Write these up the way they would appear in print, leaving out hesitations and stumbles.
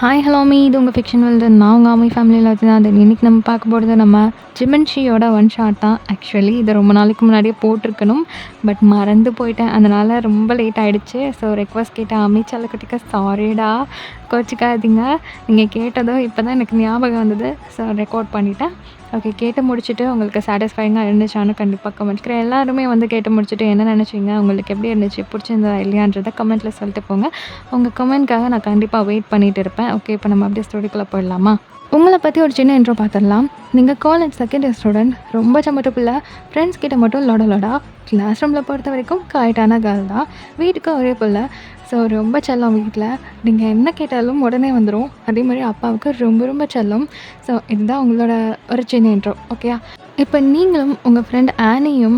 Hi hello me இது உங்கள் fiction world. நான் உங்கள் ஆமி ஃபேமிலியில் வச்சு தான். அது இன்றைக்கி நம்ம பார்க்க போகிறது நம்ம ஜிமன்ஷியோட ஒன் ஷாட் தான். ஆக்சுவலி இது ரொம்ப நாளைக்கு முன்னாடியே போட்டிருக்கணும், பட் மறந்து போயிட்டேன். அதனால் ரொம்ப லேட் ஆகிடுச்சு. ஸோ ரெக்வஸ்ட் கேட்டேன், அம்மி செல்லக்குட்டிக்கா சாரிடா, கோச்சிக்காதீங்க. நீங்கள் கேட்டதும் இப்போ தான் எனக்கு ஞாபகம் வந்தது. ஸோ ரெக்கார்ட் பண்ணிட்டேன். ஓகே, கேட்டு முடிச்சுட்டு உங்களுக்கு சாட்டிஸ்ஃபைங்காக இருந்துச்சான்னு கண்டிப்பாக கமெண்ட் இருக்கிறேன். எல்லாருமே வந்து கேட்டு முடிச்சுட்டு என்ன நினச்சிங்க, உங்களுக்கு எப்படி இருந்துச்சு, பிடிச்சிருந்தா இல்லையான்றதை கமெண்ட்டில் சொல்லிட்டு போங்க. உங்கள் கமெண்ட்காக நான் கண்டிப்பாக வெயிட் பண்ணிகிட்டு இருப்பேன். ஓகே, இப்போ நம்ம அப்படியே ஸ்டோரிக்குள்ளே போயிடலாமா? உங்களை பற்றி ஒரு சின்ன இன்ட்ரோ பார்த்துடலாம். நீங்கள் காலேஜ் செகண்ட் இயர் ஸ்டூடெண்ட், ரொம்ப சமட்டு பிள்ளை, ஃப்ரெண்ட்ஸ் கிட்ட மட்டும் லொடா, கிளாஸ் ரூமில் பொறுத்த வரைக்கும் காய்ட்டான கேர்ள் தான், வீட்டுக்கு ஒரே பிள்ளை. ஸோ ரொம்ப செல்லம் வீட்டில். நீங்கள் என்ன கேட்டாலும் உடனே வந்துடும். அதே மாதிரி அப்பாவுக்கு ரொம்ப ரொம்ப செல்லம். ஸோ இதுதான் உங்களோட ஒரு சின்ன இன்ட்ரோ. ஓகேயா? இப்போ நீங்களும் உங்கள் ஃப்ரெண்ட் ஆனியும்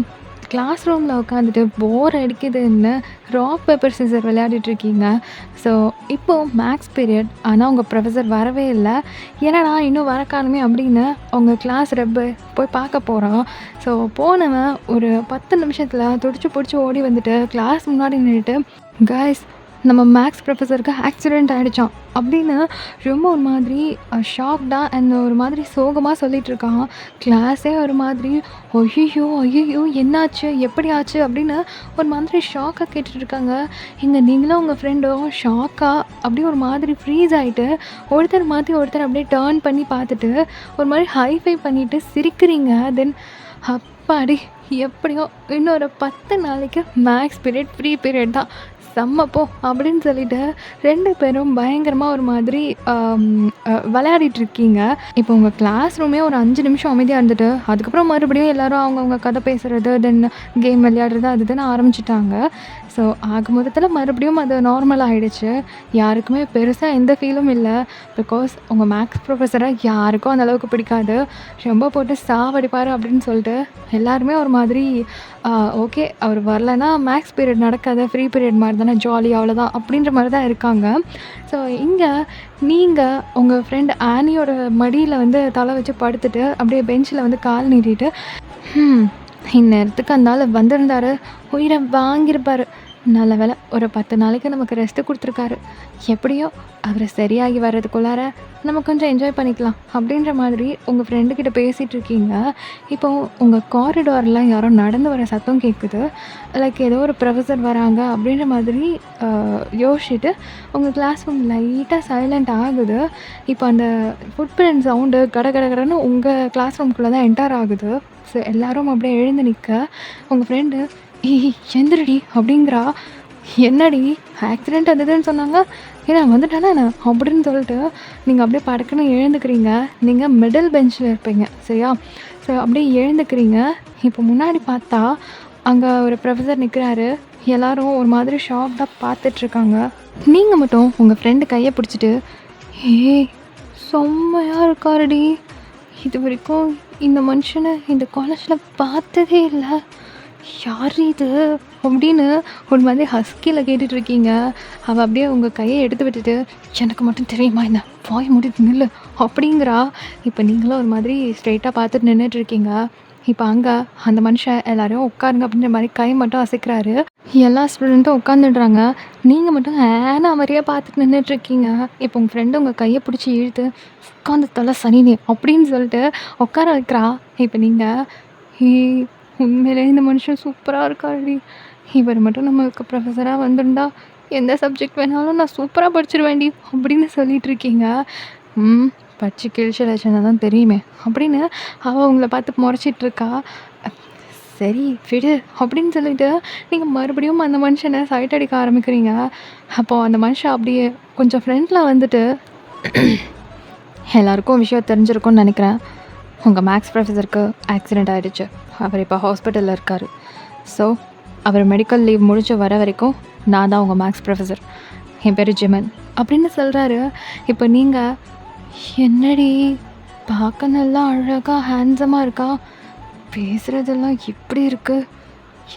கிளாஸ் ரூமில் உட்காந்துட்டு போர் அடிக்குதுன்னு ராக் பேப்பர் சிசர் விளையாடிட்டுருக்கீங்க. ஸோ இப்போது மேக்ஸ் பீரியட், ஆனால் உங்கள் ப்ரொஃபஸர் வரவே இல்லை. ஏன்னா இன்னும் வர காணுமே அப்படின்னு உங்கள் கிளாஸ் ரெப்பு போய் பார்க்க போகிறான். ஸோ போனவன் ஒரு 10 நிமிஷத்தில் துடிச்சு பிடிச்சி ஓடி வந்துட்டு கிளாஸ் முன்னாடி நின்றுட்டு, கைஸ் நம்ம மேக்ஸ் ப்ரொஃபஸருக்கு ஆக்சிடெண்ட் ஆகிடுச்சான் அப்படின்னு ரொம்ப ஒரு மாதிரி ஷாக்டாக அண்ட் ஒரு மாதிரி சோகமாக சொல்லிகிட்ருக்கான். கிளாஸே ஒரு மாதிரி ஐயோ என்னாச்சு, எப்படி ஆச்சு அப்படின்னு ஒரு மாதிரி ஷாக்காக கேட்டுட்ருக்காங்க. இங்கே நீங்களும் உங்கள் ஃப்ரெண்டும் ஷாக்காக அப்படியே ஒரு மாதிரி ஃப்ரீஸ் ஆகிட்டு ஒருத்தர் மாற்றி ஒருத்தர் அப்படியே டேர்ன் பண்ணி பார்த்துட்டு ஒரு மாதிரி ஹைஃபை பண்ணிவிட்டு சிரிக்கிறீங்க. தென் அப்பாடி, எப்படியோ இன்னொரு 10 நாளைக்கு மேக்ஸ் பீரியட் ஃப்ரீ பீரியட் தான், செம்மப்போ அப்படின்னு சொல்லிட்டு 2 பேரும் பயங்கரமாக ஒரு மாதிரி விளையாடிட்டுருக்கீங்க. இப்போ உங்கள் கிளாஸ் ரூமே ஒரு 5 நிமிஷம் அமைதியாக இருந்துட்டு அதுக்கப்புறம் மறுபடியும் எல்லோரும் அவங்கவுங்க கதை பேசுகிறது, தென் கேம் விளையாடுறது அது தானே ஆரம்பிச்சிட்டாங்க. ஸோ ஆக மொத்தத்தில் மறுபடியும் அது நார்மல் ஆகிடுச்சு. யாருக்குமே பெருசாக எந்த ஃபீலும் இல்லை. பிகாஸ் உங்கள் மேக்ஸ் ப்ரொஃபஸரை யாருக்கும் அந்தளவுக்கு பிடிக்காது. ரொம்ப போட்டு சாவடிப்பார் அப்படின்னு சொல்லிட்டு எல்லாருமே ஒரு மாதிரி ஓகே, அவர் வரலைன்னா மேக்ஸ் பீரியட் நடக்காது, ஃப்ரீ பீரியட் மாதிரி தானே, ஜாலி அவ்வளோதான் அப்படின்ற மாதிரி தான் இருக்காங்க. ஸோ இங்கே நீங்கள் உங்கள் ஃப்ரெண்ட் ஆனியோட மடியில் வந்து தலை வச்சு படுத்துட்டு அப்படியே பெஞ்சில் வந்து கால் நீட்டிட்டு, இந்நேரத்துக்கு அந்த ஆள் வந்திருந்தார், உயிரை வாங்கியிருப்பார், நல்ல வேலை ஒரு 10 நாளைக்கு நமக்கு ரெஸ்ட்டு கொடுத்துருக்காரு, எப்படியோ அவர் சரியாகி வர்றதுக்குள்ளார நம்ம கொஞ்சம் என்ஜாய் பண்ணிக்கலாம் அப்படின்ற மாதிரி உங்கள் ஃப்ரெண்டுக்கிட்ட பேசிகிட்டு இருக்கீங்க. இப்போது உங்கள் காரிடாரில் யாரோ நடந்து வர சத்தம் கேட்குது. லைக் ஏதோ ஒரு ப்ரொஃபஸர் வராங்க அப்படின்ற மாதிரி யோசிச்சுட்டு உங்கள் கிளாஸ் ரூம் லைட்டாக சைலண்ட் ஆகுது. இப்போ அந்த ஃபுட் பிரிண்ட் சவுண்டு கடன்னு உங்கள் கிளாஸ் ரூம்குள்ளே தான் என்டர் ஆகுது. ஸோ எல்லோரும் அப்படியே எழுந்து நிற்க உங்கள் ஃப்ரெண்டு எந்திரடி அப்படிங்கிறா. என்னடி ஆக்சிடெண்ட் வந்ததுன்னு சொன்னாங்க, ஏன்னா வந்துட்டானே அப்படின்னு சொல்லிட்டு நீங்கள் அப்படியே படக்குன்னு எழுந்துக்கிறீங்க. நீங்கள் மிடில் பெஞ்சில் இருப்பீங்க சரியா? ஸோ அப்படியே எழுந்துக்கிறீங்க. இப்போ முன்னாடி பார்த்தா அங்கே ஒரு ப்ரொஃபஸர் நிற்கிறாரு. எல்லோரும் ஒரு மாதிரி ஷாக்டாக பார்த்துட்ருக்காங்க. நீங்கள் மட்டும் உங்கள் ஃப்ரெண்டு கையை பிடிச்சிட்டு, ஏய் செம்மையாக இருக்காருடி, இது வரைக்கும் இந்த மனுஷனை இந்த காலேஜில் பார்த்ததே இல்லை, யார் இது அப்படின்னு ஒரு மாதிரி ஹஸ்கியில் கேட்டுட்ருக்கீங்க. அவள் அப்படியே உங்கள் கையை எடுத்து விட்டுட்டு, எனக்கு மட்டும் தெரியுமா என்ன, வாய் மூடிட்டு நில்லு அப்படிங்கிறா. இப்போ நீங்களும் ஒரு மாதிரி ஸ்ட்ரெயிட்டாக பார்த்துட்டு நின்றுட்டுருக்கீங்க. இப்போ அங்கே அந்த மனுஷன் எல்லோரும் உட்காருங்க அப்படின்ற மாதிரி கை மட்டும் அசைக்கிறாரு. எல்லா ஸ்டூடெண்ட்டும் உட்காந்துடுறாங்க. நீங்கள் மட்டும் ஏன்னா மாதிரியே பார்த்துட்டு நின்றுட்டுருக்கீங்க. இப்போ உங்கள் ஃப்ரெண்டு உங்கள் கையை பிடிச்சி இழுத்து உட்காந்து தலை சனினே அப்படின்னு சொல்லிட்டு உட்கார வைக்கிறா. இப்போ நீங்கள் உண்மையிலே இந்த மனுஷன் சூப்பராக இருக்காருடி, இவர் மட்டும் நம்மளுக்கு ப்ரொஃபஸராக வந்திருந்தா எந்த சப்ஜெக்ட் வேணாலும் நான் சூப்பராக படிச்சிருவேண்டி அப்படின்னு சொல்லிகிட்ருக்கீங்க. படித்து கிழிச்சலட்சணை தான் தெரியுமே அப்படின்னு அவள் உங்களை பார்த்து முறைச்சிட்ருக்கா. சரி விடு அப்படின்னு சொல்லிட்டு நீங்கள் மறுபடியும் அந்த மனுஷனை சைட் அடிக்க ஆரம்பிக்கிறீங்க. அப்போது அந்த மனுஷன் அப்படியே கொஞ்சம் ஃப்ரெண்டில் வந்துட்டு, எல்லாருக்கும் விஷயம் தெரிஞ்சிருக்கும்னு நினைக்கிறேன், உங்கள் மேக்ஸ் ப்ரொஃபஸருக்கு ஆக்சிடெண்ட் ஆகிடுச்சு, அவர் இப்போ ஹாஸ்பிட்டலில் இருக்கார். ஸோ அவர் மெடிக்கல் லீவ் முடிச்சு வர வரைக்கும் நான் தான் உங்கள் மேக்ஸ் ப்ரொஃபஸர், என் பேர் ஜிமன் அப்படின்னு சொல்கிறாரு. இப்போ நீங்கள், என்னடி பார்க்க நல்லா அழகாக ஹேண்ட்ஸமாக இருக்கா, பேசுகிறதெல்லாம் எப்படி இருக்குது,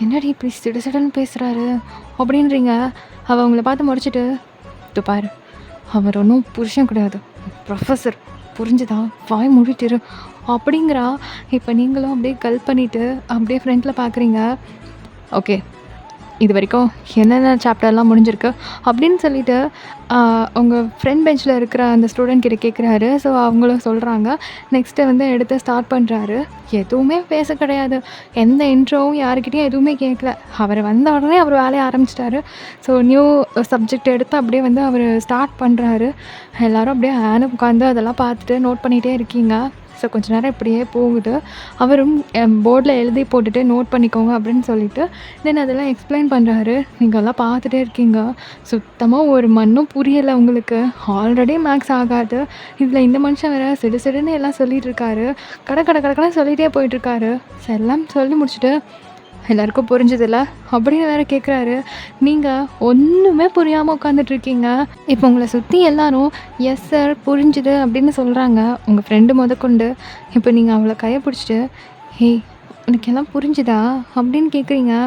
என்னடி இப்படி சிடுசிடுன்னு பேசுகிறாரு அப்படின்றீங்க. அவள் அவங்கள பார்த்து முடிச்சுட்டு, பாரு அவர் ஒன்றும் புருஷன் கிடையாது, ப்ரொஃபஸர், புரிஞ்சுதா, வாய் மூடிட்டிரு அப்படிங்கிறா. இப்போ நீங்களும் அப்படியே கல் பண்ணிவிட்டு அப்படியே ஃப்ரெண்டில் பார்க்குறீங்க. ஓகே, இது வரைக்கும் என்னென்ன சாப்டர்லாம் முடிஞ்சிருக்கு அப்படின்னு சொல்லிட்டு அவங்க ஃப்ரெண்ட் பெஞ்சில் இருக்கிற அந்த ஸ்டூடெண்ட் கிட்ட கேட்குறாரு. ஸோ அவங்களும் சொல்கிறாங்க. நெக்ஸ்ட்டு வந்து எடுத்து ஸ்டார்ட் பண்ணுறாரு. எதுவுமே பேச கிடையாது. எந்த இன்ட்ரோவும் யாருக்கிட்டேயும் எதுவுமே கேட்கல. அவர் வந்த உடனே அவர் வேலையை ஆரம்பிச்சிட்டாரு. ஸோ நியூ சப்ஜெக்ட் எடுத்து அப்படியே வந்து அவர் ஸ்டார்ட் பண்ணுறாரு. எல்லோரும் அப்படியே ஆன உட்காந்து அதெல்லாம் பார்த்துட்டு நோட் பண்ணிகிட்டே இருக்கீங்க. ஸோ கொஞ்ச நேரம் இப்படியே போகுது. அவரும் போர்டில் எழுதி போட்டுட்டு நோட் பண்ணிக்கோங்க அப்படின்னு சொல்லிட்டு தென் அதெல்லாம் எக்ஸ்பிளைன் பண்ணுறாரு. நீங்கள் எல்லாம் பார்த்துட்டே இருக்கீங்க. சுத்தமாக ஒரு மண்ணும் புரியலை உங்களுக்கு. ஆல்ரெடி மேக்ஸ் ஆகாது. இதில் இந்த மனுஷன் வேறு சிடு சிடுன்னு எல்லாம் சொல்லிகிட்டு இருக்காரு. கடை சொல்லிகிட்டே போயிட்டுருக்காரு. ஸோ எல்லாம் சொல்லி முடிச்சுட்டு எல்லாருக்கும் புரிஞ்சதில்ல அப்படின்னு வேறு கேட்குறாரு. நீங்கள் ஒன்றுமே புரியாமல் உட்காந்துட்ருக்கீங்க. இப்போ உங்களை சுற்றி எல்லாரும் எஸ் சார் புரிஞ்சுது அப்படின்னு சொல்கிறாங்க. உங்கள் ஃப்ரெண்டு முதற்கொண்டு. இப்போ நீங்கள் அவளை கையை பிடிச்சிட்டு ஹேய் உனக்கு எல்லாம் புரிஞ்சுதா அப்படின்னு கேட்குறீங்க.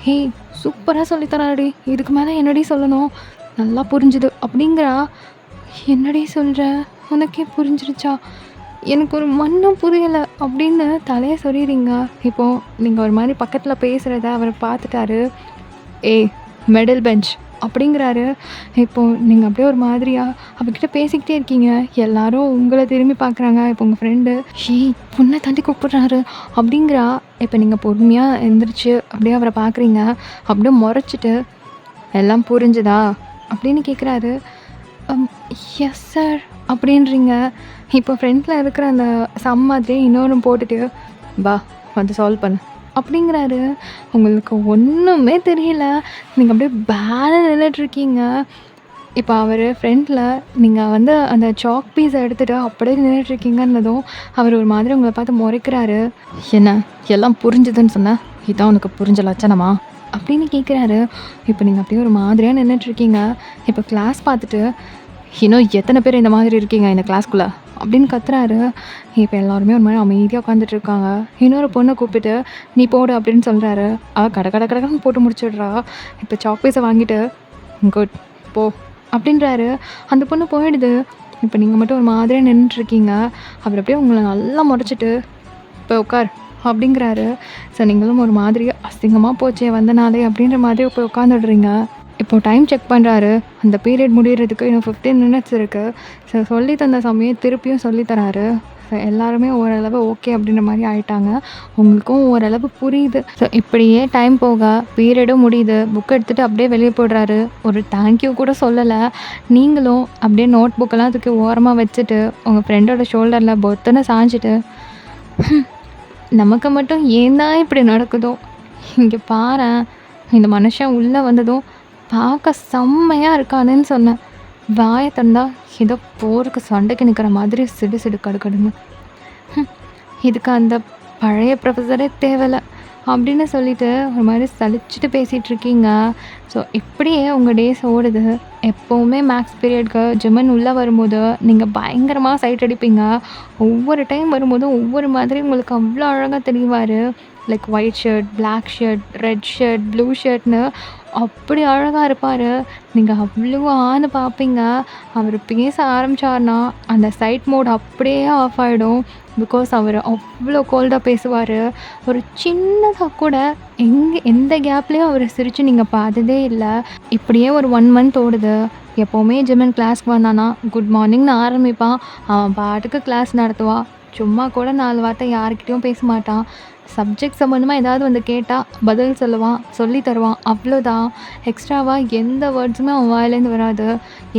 ஹேய் சூப்பராக சொல்லித்தராடி, இதுக்கு மேலே என்னடி சொல்லணும், நல்லா புரிஞ்சுது அப்படிங்கிறா. என்னடி சொல்கிற, உனக்கே புரிஞ்சிருச்சா, எனக்கு ஒரு மண்ணும் புரியலை அப்படின்னு தலையை சொல்லிடுறீங்க. இப்போது நீங்கள் ஒரு மாதிரி பக்கத்தில் பேசுகிறத அவர் பார்த்துட்டாரு. ஏய் மிடில் பெஞ்ச் அப்படிங்கிறாரு. இப்போது நீங்கள் அப்படியே ஒரு மாதிரியாக அவர்கிட்ட பேசிக்கிட்டே இருக்கீங்க. எல்லாரும் உங்களை திரும்பி பார்க்குறாங்க. இப்போ உங்கள் ஃப்ரெண்டு ஷேய் பொண்ணை தாண்டி கூப்பிட்றாரு அப்படிங்கிறா. இப்போ நீங்கள் பொறுமையாக எழுந்திரிச்சு அப்படியே அவரை பார்க்குறீங்க. அப்படியே முறைச்சிட்டு எல்லாம் புரிஞ்சுதா அப்படின்னு கேட்குறாரு. எஸ் சார் அப்படின்றீங்க. இப்போ ஃப்ரெண்டில் இருக்கிற அந்த சம் மாதிரியே இன்னொன்று போட்டுட்டு வா வந்து சால்வ் பண்ணு அப்படிங்கிறாரு. உங்களுக்கு ஒன்றுமே தெரியல. நீங்கள் அப்படியே பேல நின்றுட்டுருக்கீங்க. இப்போ அவர் ஃப்ரெண்டில் நீங்கள் வந்து அந்த சாக் பீஸை எடுத்துகிட்டு அப்படியே நின்றுட்டுருக்கீங்கன்னதும் அவர் ஒரு மாதிரி உங்களை பார்த்து முறைக்கிறாரு. என்ன எல்லாம் புரிஞ்சுதுன்னு சொன்னேன், இதான் உனக்கு புரிஞ்ச லட்சணமா அப்படின்னு கேட்குறாரு. இப்போ நீங்கள் அப்படியே ஒரு மாதிரியாக நின்றுட்டுருக்கீங்க. இப்போ கிளாஸ் பார்த்துட்டு இன்னும் எத்தனை பேர் இந்த மாதிரி இருக்கீங்க இந்த கிளாஸ்க்குள்ளே அப்படின்னு கத்துறாரு. இப்போ எல்லாருமே ஒரு மாதிரி அமைதியாக உட்காந்துட்ருக்காங்க. இன்னொரு பொண்ணை கூப்பிட்டு நீ போடு அப்படின்னு சொல்கிறாரு. அவள் கடன்னு போட்டு முடிச்சிடுறா. இப்போ சாக் பீஸை வாங்கிட்டு குட் போ அப்படின்றாரு. அந்த பொண்ணு போயிடுது. இப்போ நீங்கள் மட்டும் ஒரு மாதிரியாக நின்றுட்டுருக்கீங்க. அவர் அப்படியே உங்களை நல்லா முறைச்சிட்டு இப்போ உட்கார் அப்படிங்கிறாரு. ஸோ நீங்களும் ஒரு மாதிரி அசிங்கமாக போச்சே வந்த நாளே அப்படின்ற மாதிரி போய் உட்காந்துடுறீங்க. இப்போது டைம் செக் பண்ணுறாரு. அந்த பீரியட் முடிகிறதுக்கு இன்னும் 15 minutes இருக்குது. ஸோ சொல்லி தந்த சமயம் திருப்பியும் சொல்லித்தராரு. ஸோ எல்லாருமே ஓரளவு ஓகே அப்படின்ற மாதிரி ஆகிட்டாங்க. உங்களுக்கும் ஓரளவு புரியுது. ஸோ இப்படியே டைம் போக பீரியடும் முடியுது. புக் எடுத்துகிட்டு அப்படியே வெளியே போடுறாரு. ஒரு தேங்க்யூ கூட சொல்லலை. நீங்களும் அப்படியே நோட் புக்கெல்லாம் தூக்கி ஓரமாக வச்சுட்டு உங்கள் ஃப்ரெண்டோட ஷோல்டரில் பொத்துன்னு சாஞ்சிட்டு நமக்கு மட்டும் ஏன் தான் இப்படி நடக்குதோ, இங்கே பாரேன் இந்த மனுஷன் உள்ளே வந்ததும் பார்க்க செம்மையாக இருக்கானுன்னு சொன்னேன். வாயை தந்தா ஏதோ போருக்கு சண்டைக்கு நிற்கிற மாதிரி சிடு கடுன்னு. இதுக்கு அந்த பழைய ப்ரொஃபஸரே தேவையில்லை அப்படின்னு சொல்லிட்டு ஒரு மாதிரி சலிச்சுட்டு பேசிகிட்டு இருக்கீங்க. ஸோ இப்படியே உங்கள் டேஸ் ஓடுது. எப்போவுமே மேக்ஸ் பீரியட்க்கு ஜெமன் உள்ளே வரும்போது நீங்கள் பயங்கரமாக சைட் அடிப்பீங்க. ஒவ்வொரு டைம் வரும்போதும் ஒவ்வொரு மாதிரி உங்களுக்கு அவ்வளோ அழகாக தெரிவார். Like white shirt, black shirt, red shirt, blue ஷர்ட்னு அப்படி அழகாக இருப்பார். நீங்கள் அவ்வளோ ஆன்னு பார்ப்பீங்க. அவர் பேச ஆரம்பித்தார்னா அந்த சைட் மோட் அப்படியே ஆஃப் ஆகிடும். பிகாஸ் அவர் அவ்வளோ கோல்டாக பேசுவார். ஒரு சின்னதாக கூட எந்த கேப்லேயும் அவர் சிரித்து நீங்கள் பார்த்ததே இல்லை. இப்படியே ஒரு 1 month ஓடுது. எப்போவுமே ஜெமன் கிளாஸ்க்கு வந்தானா குட் மார்னிங்னு ஆரம்பிப்பான். அவன் பாட்டுக்கு கிளாஸ் நடத்துவான். சும்மா கூட 4 வார்த்தை யாருக்கிட்டையும் பேச மாட்டான். சப்ஜெக்ட் சம்மந்தமாக ஏதாவது வந்து கேட்டால் பதில் சொல்லுவான், சொல்லி தருவான். அவ்வளோதான். எக்ஸ்ட்ராவாக எந்த வேர்ட்ஸுமே அவன் வாயிலேருந்து வராது.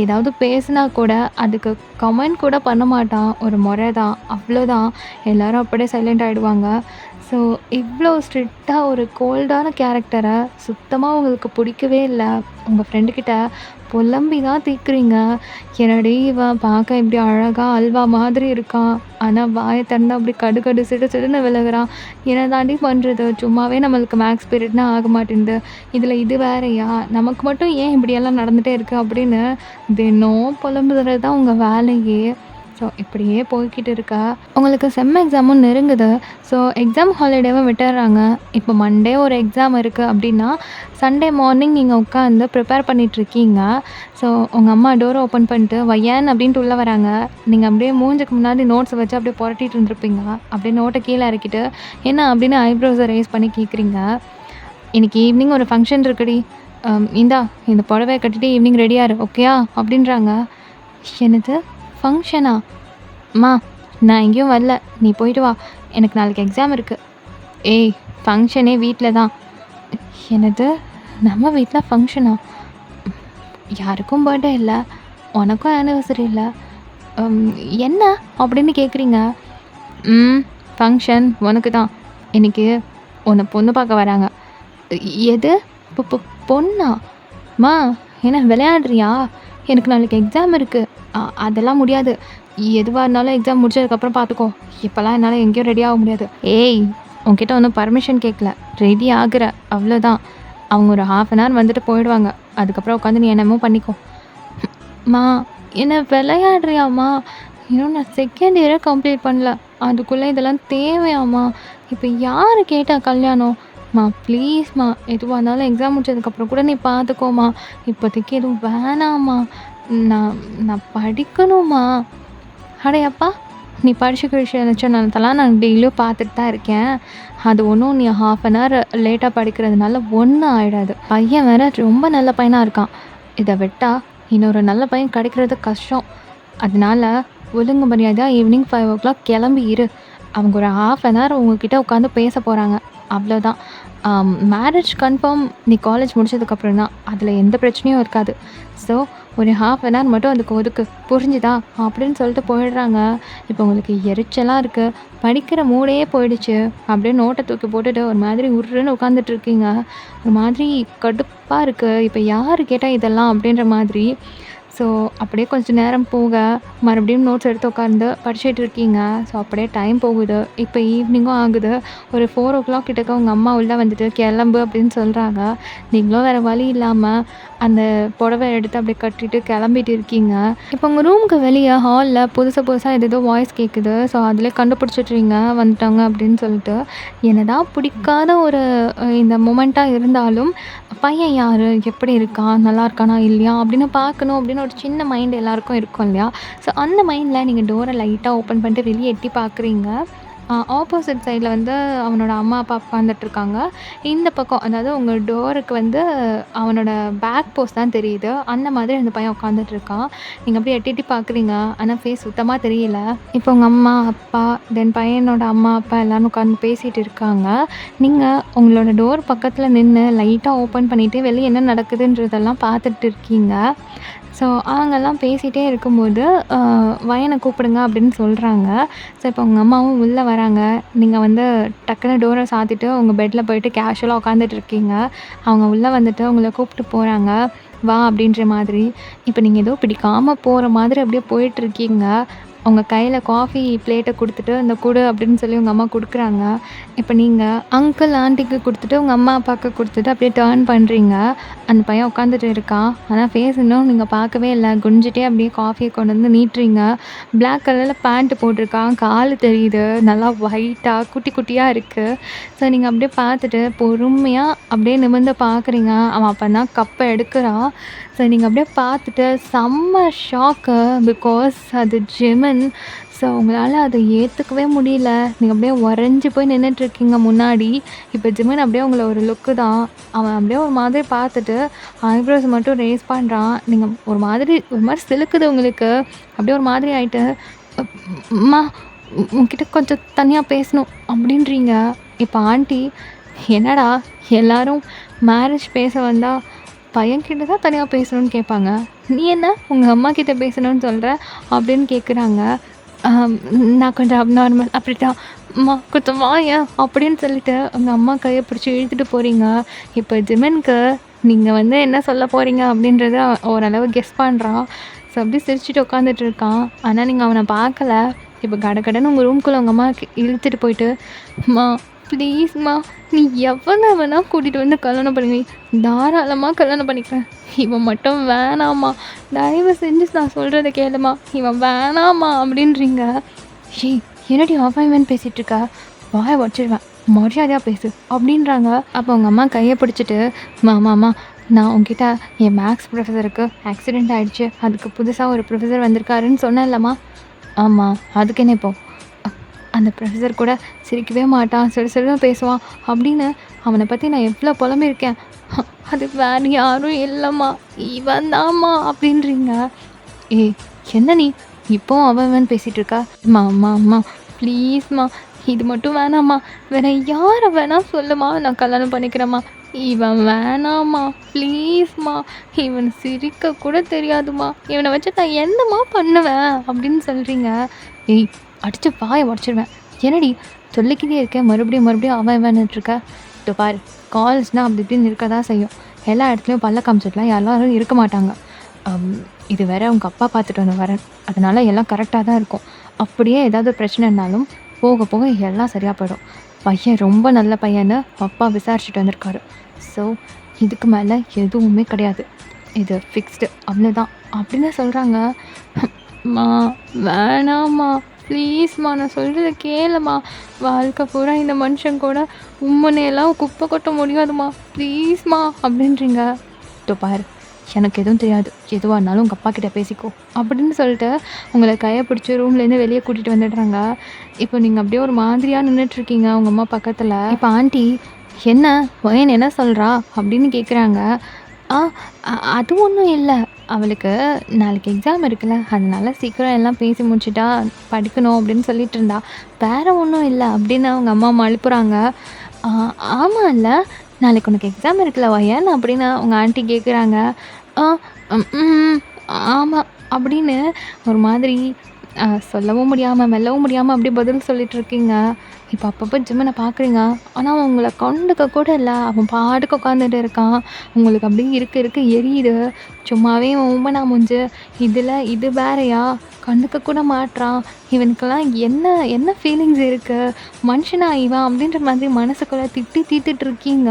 ஏதாவது பேசினா கூட அதுக்கு கமெண்ட் கூட பண்ண மாட்டான். ஒரு முறை தான், அவ்வளோதான். எல்லோரும் அப்படியே சைலண்ட் ஆகிடுவாங்க. ஸோ இவ்வளோ ஸ்ட்ரிக்டாக ஒரு கோல்டான கேரக்டரை சுத்தமாக உங்களுக்கு பிடிக்கவே இல்லை. உங்கள் ஃப்ரெண்டுக்கிட்ட புலம்பி தான் தீர்க்குறீங்க. என்னடி இவன் பார்க்க இப்படி அழகாக அல்வா மாதிரி இருக்கான், ஆனால் வாயை திறந்தா அப்படி கடு சிடுன்னு விலகுறான், என்ன தாண்டி பண்ணுறது, சும்மாவே நம்மளுக்கு மேக்ஸ் பீரியட்னா ஆக மாட்டேங்குது, இதில் இது வேறையா, நமக்கு மட்டும் ஏன் இப்படியெல்லாம் நடந்துகிட்டே இருக்குது அப்படின்னு தினம் புலம்புறது தான் உங்கள் வேலையே. ஸோ இப்படியே போய்கிட்டு இருக்கா. உங்களுக்கு செம் எக்ஸாமும் நெருங்குது. ஸோ எக்ஸாம் ஹாலிடேவும் விட்டுடுறாங்க. இப்போ மண்டே ஒரு எக்ஸாம் இருக்குது அப்படின்னா சண்டே மார்னிங் நீங்கள் உட்காந்து ப்ரிப்பேர் பண்ணிகிட்ருக்கீங்க. ஸோ உங்கள் அம்மா டோரை ஓப்பன் பண்ணிட்டு வையன் அப்படின்ட்டு உள்ளே வராங்க. நீங்கள் அப்படியே மூஞ்சுக்கு முன்னாடி நோட்ஸை வச்சு அப்படியே புரட்டிகிட்டு இருந்திருப்பீங்க. அப்படியே நோட்டை கீழே இறக்கிட்டு என்ன அப்படின்னு ஐப்ரோஸை ரேஸ் பண்ணி கேட்குறீங்க. இன்னைக்கு ஈவினிங் ஒரு ஃபங்க்ஷன் இருக்குடி. இந்தா இந்த புடவைய கட்டிட்டு ஈவினிங் ரெடியா இரு. ஓகேயா? அப்படின்றாங்க. என்னது? ஃபங்க்ஷனா? அம்மா நான் எங்கேயும் வரல. நீ போயிட்டு வா. எனக்கு நாளைக்கு எக்ஸாம் இருக்கு. ஏய் ஃபங்க்ஷனே வீட்ல தான். என்னது? நம்ம வீட்ல ஃபங்க்ஷனா? யாருக்கும் பர்த்டே இல்ல. உனக்கும் ஆனிவர்சரி இல்ல. அம் என்ன அப்படின்னு கேட்குறீங்க? ம். ஃபங்க்ஷன் உனக்கு தான். இன்னைக்கு உன்னை பொண்ணு பார்க்க வராங்க. எது? பொ பொ பொண்ணா? அம்மா என்ன விளையாடுறியா? எனக்கு நாளைக்கு எக்ஸாம் இருக்கு. அதெல்லாம் முடியாது. எதுவா இருந்தாலும் எக்ஸாம் முடிச்சதுக்கப்புறம் பார்த்துக்கோ. இப்போலாம் என்னால் எங்கேயும் ரெடி ஆக முடியாது. ஏய் உன்கிட்ட ஒன்றும் பர்மிஷன் கேட்கல. ரெடி ஆகுற அவ்வளோதான். அவங்க ஒரு 1/2 அன் ஹவர் வந்துட்டு போயிடுவாங்க. அதுக்கப்புறம் உட்காந்து நீ என்னமோ பண்ணிக்கோ. ம்மா என்ன விளையாடுறியாம்மா? இன்னும் நான் செகண்ட் இயரே கம்ப்ளீட் பண்ணல. அதுக்குள்ளே இதெல்லாம் தேவையாம்மா? இப்போ யார் கேட்டா கல்யாணம்? ம்மா ப்ளீஸ்மா, எதுவாக இருந்தாலும் எக்ஸாம் முடிச்சதுக்கப்புறம் கூட நீ பார்த்துக்கோமா. இப்போதைக்கு எதுவும் வேணாம்மா. நான் நான் படிக்கணும்மா. அடையப்பா நீ படிச்சுக்க விஷயம் நினச்சனாலதெல்லாம் நான் டெய்லியும் பார்த்துட்டு தான் இருக்கேன். அது ஒன்றும் நீ 1/2 அன் ஹவர் லேட்டாக படிக்கிறதுனால ஒன்றும் ஆகிடாது. பையன் வேற ரொம்ப நல்ல பையனாக இருக்கான். இதை விட்டா இன்னொரு நல்ல பையன் கிடைக்கிறது கஷ்டம். அதனால ஒழுங்கு மரியாதையாக ஈவினிங் 5 o'clock கிளம்பி இரு. அவங்க ஒரு 1/2 அன் ஹவர் உங்ககிட்ட உட்காந்து பேச போகிறாங்க. அவ்வளோதான். மேரேஜ் கன்ஃபார்ம் நீ காலேஜ் முடிச்சதுக்கப்புறம் தான். அதில் எந்த பிரச்சனையும் இருக்காது. ஸோ ஒரு 1/2 அன் ஹவர் மட்டும் அதுக்கு ஒதுக்கு. புரிஞ்சுதா? அப்படின்னு சொல்லிட்டு போயிடுறாங்க. இப்போ உங்களுக்கு எரிச்சலாக இருக்குது. படிக்கிற மூடே போயிடுச்சு. அப்படியே நோட்டை தூக்கி போட்டுட்டு ஒரு மாதிரி உருன்னு உட்காந்துட்டு இருக்கீங்க. ஒரு மாதிரி கடுப்பாக இருக்குது. இப்போ யார் கேட்டால் இதெல்லாம் அப்படின்ற மாதிரி. ஸோ அப்படியே கொஞ்சம் நேரம் போக மறுபடியும் நோட்ஸ் எடுத்து உட்காந்து படிச்சுட்டு இருக்கீங்க. ஸோ அப்படியே டைம் போகுது. இப்போ ஈவினிங்கும் ஆகுது. ஒரு 4 o'clock கிட்டக்க உங்கள் அம்மா உள்ளே வந்துட்டு கிளம்பு அப்படின்னு சொல்கிறாங்க. நீங்களும் வேறு வழி இல்லாமல் அந்த புடவை எடுத்து அப்படியே கட்டிட்டு கிளம்பிட்டு இருக்கீங்க. இப்போ உங்கள் ரூமுக்கு வெளியே ஹாலில் புதுசாக ஏதேதோ வாய்ஸ் கேட்குது. ஸோ அதிலே கண்டுபிடிச்சிட்றீங்க வந்துட்டாங்க அப்படின்னு சொல்லிட்டு. என்னதான் பிடிக்காத ஒரு இந்த மொமெண்ட்டாக இருந்தாலும் பையன் யார், எப்படி இருக்கான், நல்லா இருக்கானா இல்லையா அப்படின்னு பார்க்கணும் அப்படின்னு ஒரு சின்ன மைண்ட் எல்லாருக்கும் இருக்கும் இல்லையா? ஸோ அந்த மைண்டில் நீங்கள் டோரை லைட்டாக ஓப்பன் பண்ணிட்டு வெளியே எட்டி பார்க்குறீங்க. ஆப்போசிட் சைடில் வந்து அவனோட அம்மா அப்பா உட்காந்துட்ருக்காங்க. இந்த பக்கம் அதாவது உங்கள் டோருக்கு வந்து அவனோட பேக் போஸ்ட் தான் தெரியுது. அந்த மாதிரி அந்த பையன் உட்காந்துட்ருக்கான். நீங்கள் அப்படியே எட்டி எட்டி பார்க்குறீங்க. ஆனால் ஃபேஸ் சுத்தமாக தெரியல. இப்போ உங்கள் அம்மா அப்பா தென் பையனோட அம்மா அப்பா எல்லோரும் உட்காந்து பேசிகிட்டு இருக்காங்க. நீங்கள் உங்களோட டோர் பக்கத்தில் நின்று லைட்டாக ஓப்பன் பண்ணிவிட்டு வெளியே என்ன நடக்குதுன்றதெல்லாம் பார்த்துட்டு இருக்கீங்க. ஸோ அவங்கெல்லாம் பேசிகிட்டே இருக்கும்போது வயனை கூப்பிடுங்க அப்படின்னு சொல்கிறாங்க. ஸோ இப்போ உங்கள் அம்மாவும் உள்ளே வராங்க. நீங்கள் வந்து டக்குன்னு டோரை சாத்திட்டு உங்கள் பெட்டில் போயிட்டு கேஷுவலாக உட்காந்துட்டு இருக்கீங்க. அவங்க உள்ளே வந்துட்டு உங்களை கூப்பிட்டு போகிறாங்க. வா அப்படின்ற மாதிரி. இப்போ நீங்கள் ஏதோ பிடிக்காமல் போகிற மாதிரி அப்படியே போயிட்டுருக்கீங்க. உங்கள் கையில் காஃபி பிளேட்டை கொடுத்துட்டு இந்த கொடு அப்படின்னு சொல்லி உங்கள் அம்மா கொடுக்குறாங்க. இப்போ நீங்கள் அங்கிள் ஆண்டிக்கு கொடுத்துட்டு உங்கள் அம்மா அப்பாவுக்கு கொடுத்துட்டு அப்படியே டர்ன் பண்ணுறீங்க. அந்த பையன் உட்காந்துட்டு இருக்கான். ஆனால் ஃபேஸ் இன்னும் நீங்கள் பார்க்கவே இல்லை. குனிஞ்சிட்டே அப்படியே காஃபியை கொண்டு வந்து நீட்டுறீங்க. பிளாக் கலரில் பேண்ட்டு போட்டிருக்கான். கால் தெரியுது. நல்லா ஒயிட்டாக குட்டி குட்டியாக இருக்குது. ஸோ நீங்கள் அப்படியே பார்த்துட்டு பொறுமையாக அப்படியே நிமிர்ந்து பார்க்குறீங்க. அவன் அப்போ தான் கப்பை எடுக்கிறான். ஸோ நீங்கள் அப்படியே பார்த்துட்டு செம்ம ஷாக்கு. பிகாஸ் அது ஜெமின். ஸோ உங்களால் அதை ஏற்றுக்கவே முடியல. நீங்கள் அப்படியே உறைஞ்சி போய் நின்றுட்டுருக்கீங்க முன்னாடி. இப்போ ஜெமின் அப்படியே உங்களை ஒரு லுக்கு தான். அவன் அப்படியே ஒரு மாதிரி பார்த்துட்டு ஐப்ரோஸ் மட்டும் ரேஸ் பண்ணுறான். நீங்கள் ஒரு மாதிரி சிலுக்குது உங்களுக்கு. அப்படியே ஒரு மாதிரி ஆகிட்டு அம்மா உங்ககிட்ட கொஞ்சம் தனியாக பேசணும் அப்படின்றீங்க. இப்போ ஆண்டி என்னடா எல்லாரும் மேரேஜ் பேச வந்தால் பையன்கிட்ட தான் தனியாக பேசணும்னு கேட்பாங்க. நீ என்ன உங்கள் அம்மா கிட்ட பேசணும்னு சொல்கிற அப்படின்னு கேட்குறாங்க. நான் கொஞ்சம் அப்நார்மல் அப்படிதான். அம்மா கொஞ்சம் வாயேன் அப்படின்னு சொல்லிட்டு உங்கள் அம்மா கையை பிடிச்சி இழுத்துட்டு போகிறீங்க. இப்போ ஜிமினுக்கு நீங்கள் வந்து என்ன சொல்ல போகிறீங்க அப்படின்றத ஓரளவு கெஸ் பண்ணுறான். ஸோ அப்படியே சிரிச்சுட்டு உட்காந்துட்டு இருக்கான். ஆனால் நீங்கள் அவனை பார்க்கல. இப்போ கடகடன்னு உங்கள் ரூம்குள்ளே உங்கள் அம்மா இழுத்துட்டு போயிட்டு அம்மா ப்ளீஸ்மா நீ எவ்வளோ வேணால் கூட்டிகிட்டு வந்து கல்யாணம் பண்ணுவீ, தாராளமாக கல்யாணம் பண்ணிக்கிறேன். இவன் மட்டும் வேணாம்மா, தயவு செஞ்சு நான் சொல்கிறத கேளுமா, இவன் வேணாம்மா அப்படின்றீங்க. ஏய் என்னடி அவன் பேசிகிட்ருக்க, வாயை வச்சிருவேன், மரியாதையாக பேசு அப்படின்றாங்க. அப்போ உங்கள் அம்மா கையை பிடிச்சிட்டு மாமாம்மா நான் உங்ககிட்ட என் மேக்ஸ் ப்ரொஃபஸருக்கு ஆக்சிடெண்ட் ஆகிடுச்சு, அதுக்கு புதுசாக ஒரு ப்ரொஃபஸர் வந்திருக்காருன்னு சொன்னேன்லம்மா. ஆமாம் அதுக்கு என்ன இப்போ, அந்த ப்ரொஃபஸர் கூட சிரிக்கவே மாட்டான், சிறு சிறுன்னு பேசுவான் அப்படின்னு அவனை பற்றி நான் எவ்வளோ புலம்பியிருக்கேன். அது வேறு யாரும் இல்லைம்மா, இவன் தாம்மா அப்படின்றீங்க. ஏய், என்ன நீ இப்போவும் அவன் அவன் பேசிகிட்டு இருக்கா? அம்மா அம்மா அம்மா ப்ளீஸ்மா, இது மட்டும் வேணாம்மா. வேற யாரை வேணா சொல்லுமா, நான் கல்யாணம் பண்ணிக்கிறேம்மா. இவன் வேணாம்மா, ப்ளீஸ்மா. இவன் சிரிக்க கூட தெரியாதுமா. இவனை வச்சு நான் என்னம்மா பண்ணுவேன் அப்படின்னு சொல்கிறீங்க. ஏய், அடித்து வாயை உடச்சிருவேன். என்னடி சொல்லிக்கிட்டே இருக்கேன், மறுபடியும் மறுபடியும் அவன் இவன்னுட்ருக்க. இதோ பாரு, கால்ஸ்னால் அப்படி இப்படின்னு இருக்க தான் செய்யும். எல்லா இடத்துலையும் பல்ல காமிச்சிட்டுலாம் எல்லாரும் இருக்க மாட்டாங்க. இது வேற உங்கள் அப்பா பார்த்துட்டு வந்து வரேன், அதனால் எல்லாம் கரெக்டாக தான் இருக்கும். அப்படியே ஏதாவது பிரச்சனைனாலும் போக போக எல்லாம் சரியாக போயிடும். பையன் ரொம்ப நல்ல பையன்னு அப்பா விசாரிச்சுட்டு வந்திருக்காரு. ஸோ இதுக்கு மேலே எதுவுமே கிடையாது, இது ஃபிக்ஸ்டு, அவ்வளோதான் அப்படின்னு சொல்கிறாங்க. மா வேணாம்மா, ப்ளீஸ்மா, நான் சொல்கிறத கேளுமா. வாழ்க்கை பூரா இந்த மனுஷன் கூட உம்மனையெல்லாம் குப்பை கொட்ட முடியாதுமா, ப்ளீஸ்மா அப்படின்றீங்க. இதோ பாரு, எனக்கு எதுவும் தெரியாது, எதுவாக இருந்தாலும் உங்கள் அப்பா கிட்ட பேசிக்கோ அப்படின்னு சொல்லிட்டு உங்களை கையை பிடிச்சி ரூம்லேருந்து வெளியே கூட்டிகிட்டு வந்துடுறாங்க. இப்போ நீங்கள் அப்படியே ஒரு மாதிரியாக நின்றுட்டுருக்கீங்க உங்கள் அம்மா பக்கத்தில். இப்போ ஆண்டி, என்ன பையன் என்ன சொல்கிறா அப்படின்னு கேட்குறாங்க. ஆ அது ஒன்றும் இல்லை, அவளுக்கு நாளைக்கு எக்ஸாம் இருக்குல்ல, அதனால சீக்கிரம் எல்லாம் பேசி முடிச்சுட்டா படிக்கணும் அப்படின்னு சொல்லிட்டு இருந்தா. வேறு ஒன்றும் இல்லை அப்படின்னு அவங்க அம்மா அழுப்புறாங்க. ஆமாம் இல்லை, நாளைக்கு உனக்கு எக்ஸாம் இருக்குல்ல வயன் அப்படின்னு அவங்க ஆண்டி கேட்குறாங்க. ஆ ஆமாம் அப்படின்னு ஒரு மாதிரி சொல்லவும் முடியாமல் மெல்லவும் முடியாமல் அப்படியே பதில் சொல்லிகிட்ருக்கீங்க. இப்போ அப்பப்போ ஜிம்மனை பார்க்குறீங்க, ஆனால் அவன் உங்களை கண்டுக்க கூட இல்லை. அவன் பாட்டுக்கு உட்காந்துட்டு இருக்கான். உங்களுக்கு அப்படியே இருக்க எரியுது. சும்மாவே உண்மை முடிஞ்சு இதில் இது வேறையா, கண்டுக்க கூட மாட்றான். இவனுக்கெல்லாம் என்ன ஃபீலிங்ஸ் இருக்குது, மனுஷனா இவன் அப்படின்ற மாதிரி மனசுக்குள்ளே தீர்த்துட்டு இருக்கீங்க.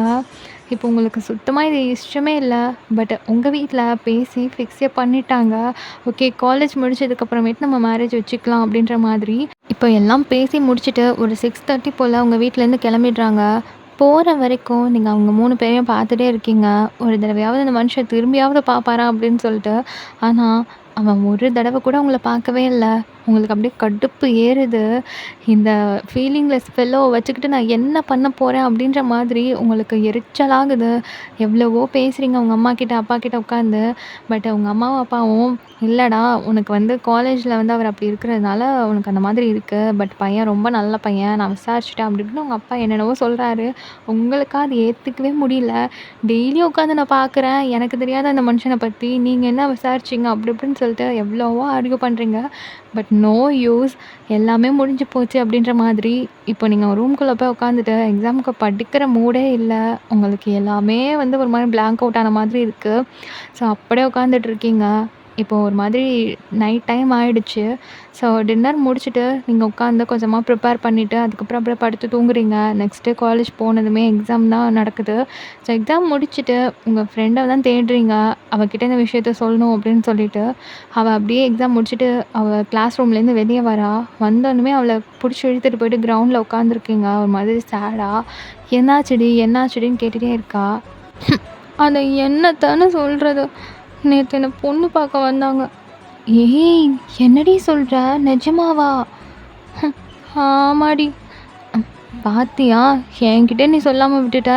இப்போ உங்களுக்கு சுத்தமாக இது இஷ்டமே இல்லை. பட் உங்கள் வீட்டில் பேசி ஃபிக்ஸே பண்ணிட்டாங்க. ஓகே, காலேஜ் முடிச்சதுக்கப்புறமேட்டு நம்ம மேரேஜ் வச்சுக்கலாம் அப்படின்ற மாதிரி. இப்போ எல்லாம் பேசி முடிச்சுட்டு ஒரு 6:30 போல் உங்கள் வீட்டிலேருந்து கிளம்பிடுறாங்க. போகிற வரைக்கும் நீங்கள் அவங்க 3 பேரையும் பார்த்துட்டே இருக்கீங்க. ஒரு தடவையாவது அந்த மனுஷன் திரும்பியாவது பார்ப்பாரா அப்படின்னு சொல்லிட்டு. ஆனால் அவன் ஒரு தடவை கூட உங்களை பார்க்கவே இல்லை. உங்களுக்கு அப்படியே கடுப்பு ஏறுது. இந்த ஃபீலிங்லெஸ் ஃபெல்லோவை வச்சுக்கிட்டு நான் என்ன பண்ண போகிறேன் அப்படின்ற மாதிரி உங்களுக்கு எரிச்சலாகுது. எவ்வளவோ பேசுகிறீங்க உங்கள் அம்மா கிட்ட அப்பா கிட்ட உட்காந்து. பட் உங்கள் அம்மாவும் அப்பாவும், இல்லைடா உனக்கு வந்து காலேஜில் வந்து அவர் அப்படி இருக்கிறதுனால உனக்கு அந்த மாதிரி இருக்குது. பட் பையன் ரொம்ப நல்ல பையன், நான் விசாரிச்சுட்டேன் அப்படி இப்படின்னு உங்கள் அப்பா என்னென்னவோ சொல்கிறாரு. உங்களுக்கா அது ஏற்றுக்கவே முடியல. டெய்லியும் உட்காந்து நான் பார்க்குறேன், எனக்கு தெரியாத அந்த மனுஷனை பற்றி நீங்கள் என்ன விசாரிச்சிங்க அப்படி இப்படின்னு சொல்லிட்டு எவ்வளவோ ஆர்கியூ பண்ணுறீங்க. பட் நோ யூஸ், எல்லாமே முடிஞ்சு போச்சு அப்படின்ற மாதிரி. இப்போ நீங்கள் ரூம்குள்ளே போய் உட்காந்துட்டு எக்ஸாமுக்கு படிக்கிற மூடே இல்லை. உங்களுக்கு எல்லாமே வந்து ஒரு மாதிரி பிளாங்க் அவுட் ஆன மாதிரி இருக்குது. ஸோ அப்படியே உட்காந்துட்டு இருக்கீங்க. இப்போ ஒரு மாதிரி நைட் டைம் ஆகிடுச்சு. ஸோ டின்னர் முடிச்சுட்டு நீங்கள் உட்காந்து கொஞ்சமாக ப்ரிப்பேர் பண்ணிவிட்டு அதுக்கப்புறம் அப்படியே படுத்து தூங்குறீங்க. நெக்ஸ்ட்டு காலேஜ் போனதுமே எக்ஸாம் தான் நடக்குது. ஸோ எக்ஸாம் முடிச்சுட்டு உங்கள் ஃப்ரெண்டை தான் தேடுறீங்க, அவகிட்ட இந்த விஷயத்த சொல்லணும் அப்படின்னு சொல்லிட்டு. அவள் அப்படியே எக்ஸாம் முடிச்சுட்டு அவள் கிளாஸ் ரூம்லேருந்து வெளியே வரா. வந்தோடனே அவளை பிடிச்சி இழுத்துட்டு போயிட்டு கிரவுண்டில் உட்காந்துருக்கீங்க ஒரு மாதிரி சேடாக. என்னாச்சுடின்னு கேட்டுகிட்டே இருக்கா. அதை என்னத்தானே சொல்கிறது, நேற்று என்னை பொண்ணு பார்க்க வந்தாங்க. ஏய், என்னடி சொல்கிற, நிஜமாவா? ஆமாடி. பாத்தியா, என்கிட்ட நீ சொல்லாமல் விட்டுட்ட.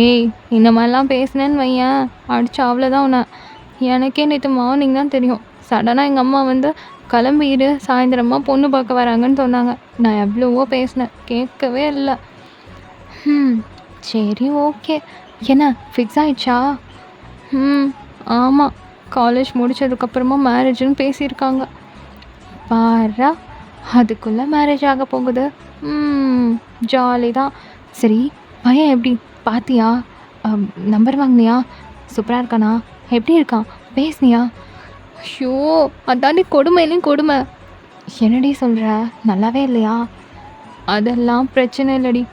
ஏய், இந்த மாதிரிலாம் பேசினேன்னு வையன், அடிச்சு அவ்வளோதான் உன்னை. எனக்கே நேற்று மார்னிங் தான் தெரியும். சடனாக எங்கள் அம்மா வந்து கிளம்பிடு, சாயந்தரமாக பொண்ணு பார்க்க வராங்கன்னு சொன்னாங்க. நான் எவ்வளவோ பேசினேன், கேட்கவே இல்லை. சரி, ஓகே. என்ன ஃபிக்ஸ் ஆயிடுச்சா? ஆமாம், காலேஜ் முடித்ததுக்கப்புறமா மேரேஜுன்னு பேசியிருக்காங்க. பாரா, அதுக்குள்ளே மேரேஜ் ஆக போகுது. ஜாலி தான். சரி, பையன் எப்படி பார்த்தியா? நம்பர் வாங்கினியா? சூப்பராக இருக்கானா? எப்படி இருக்கான்? பேசுனியா? ஐயோ, அதாண்டி கொடுமையிலையும் கொடுமை. என்னடி சொல்கிற, நல்லாவே இல்லையா? அதெல்லாம் பிரச்சனை இல்லடி.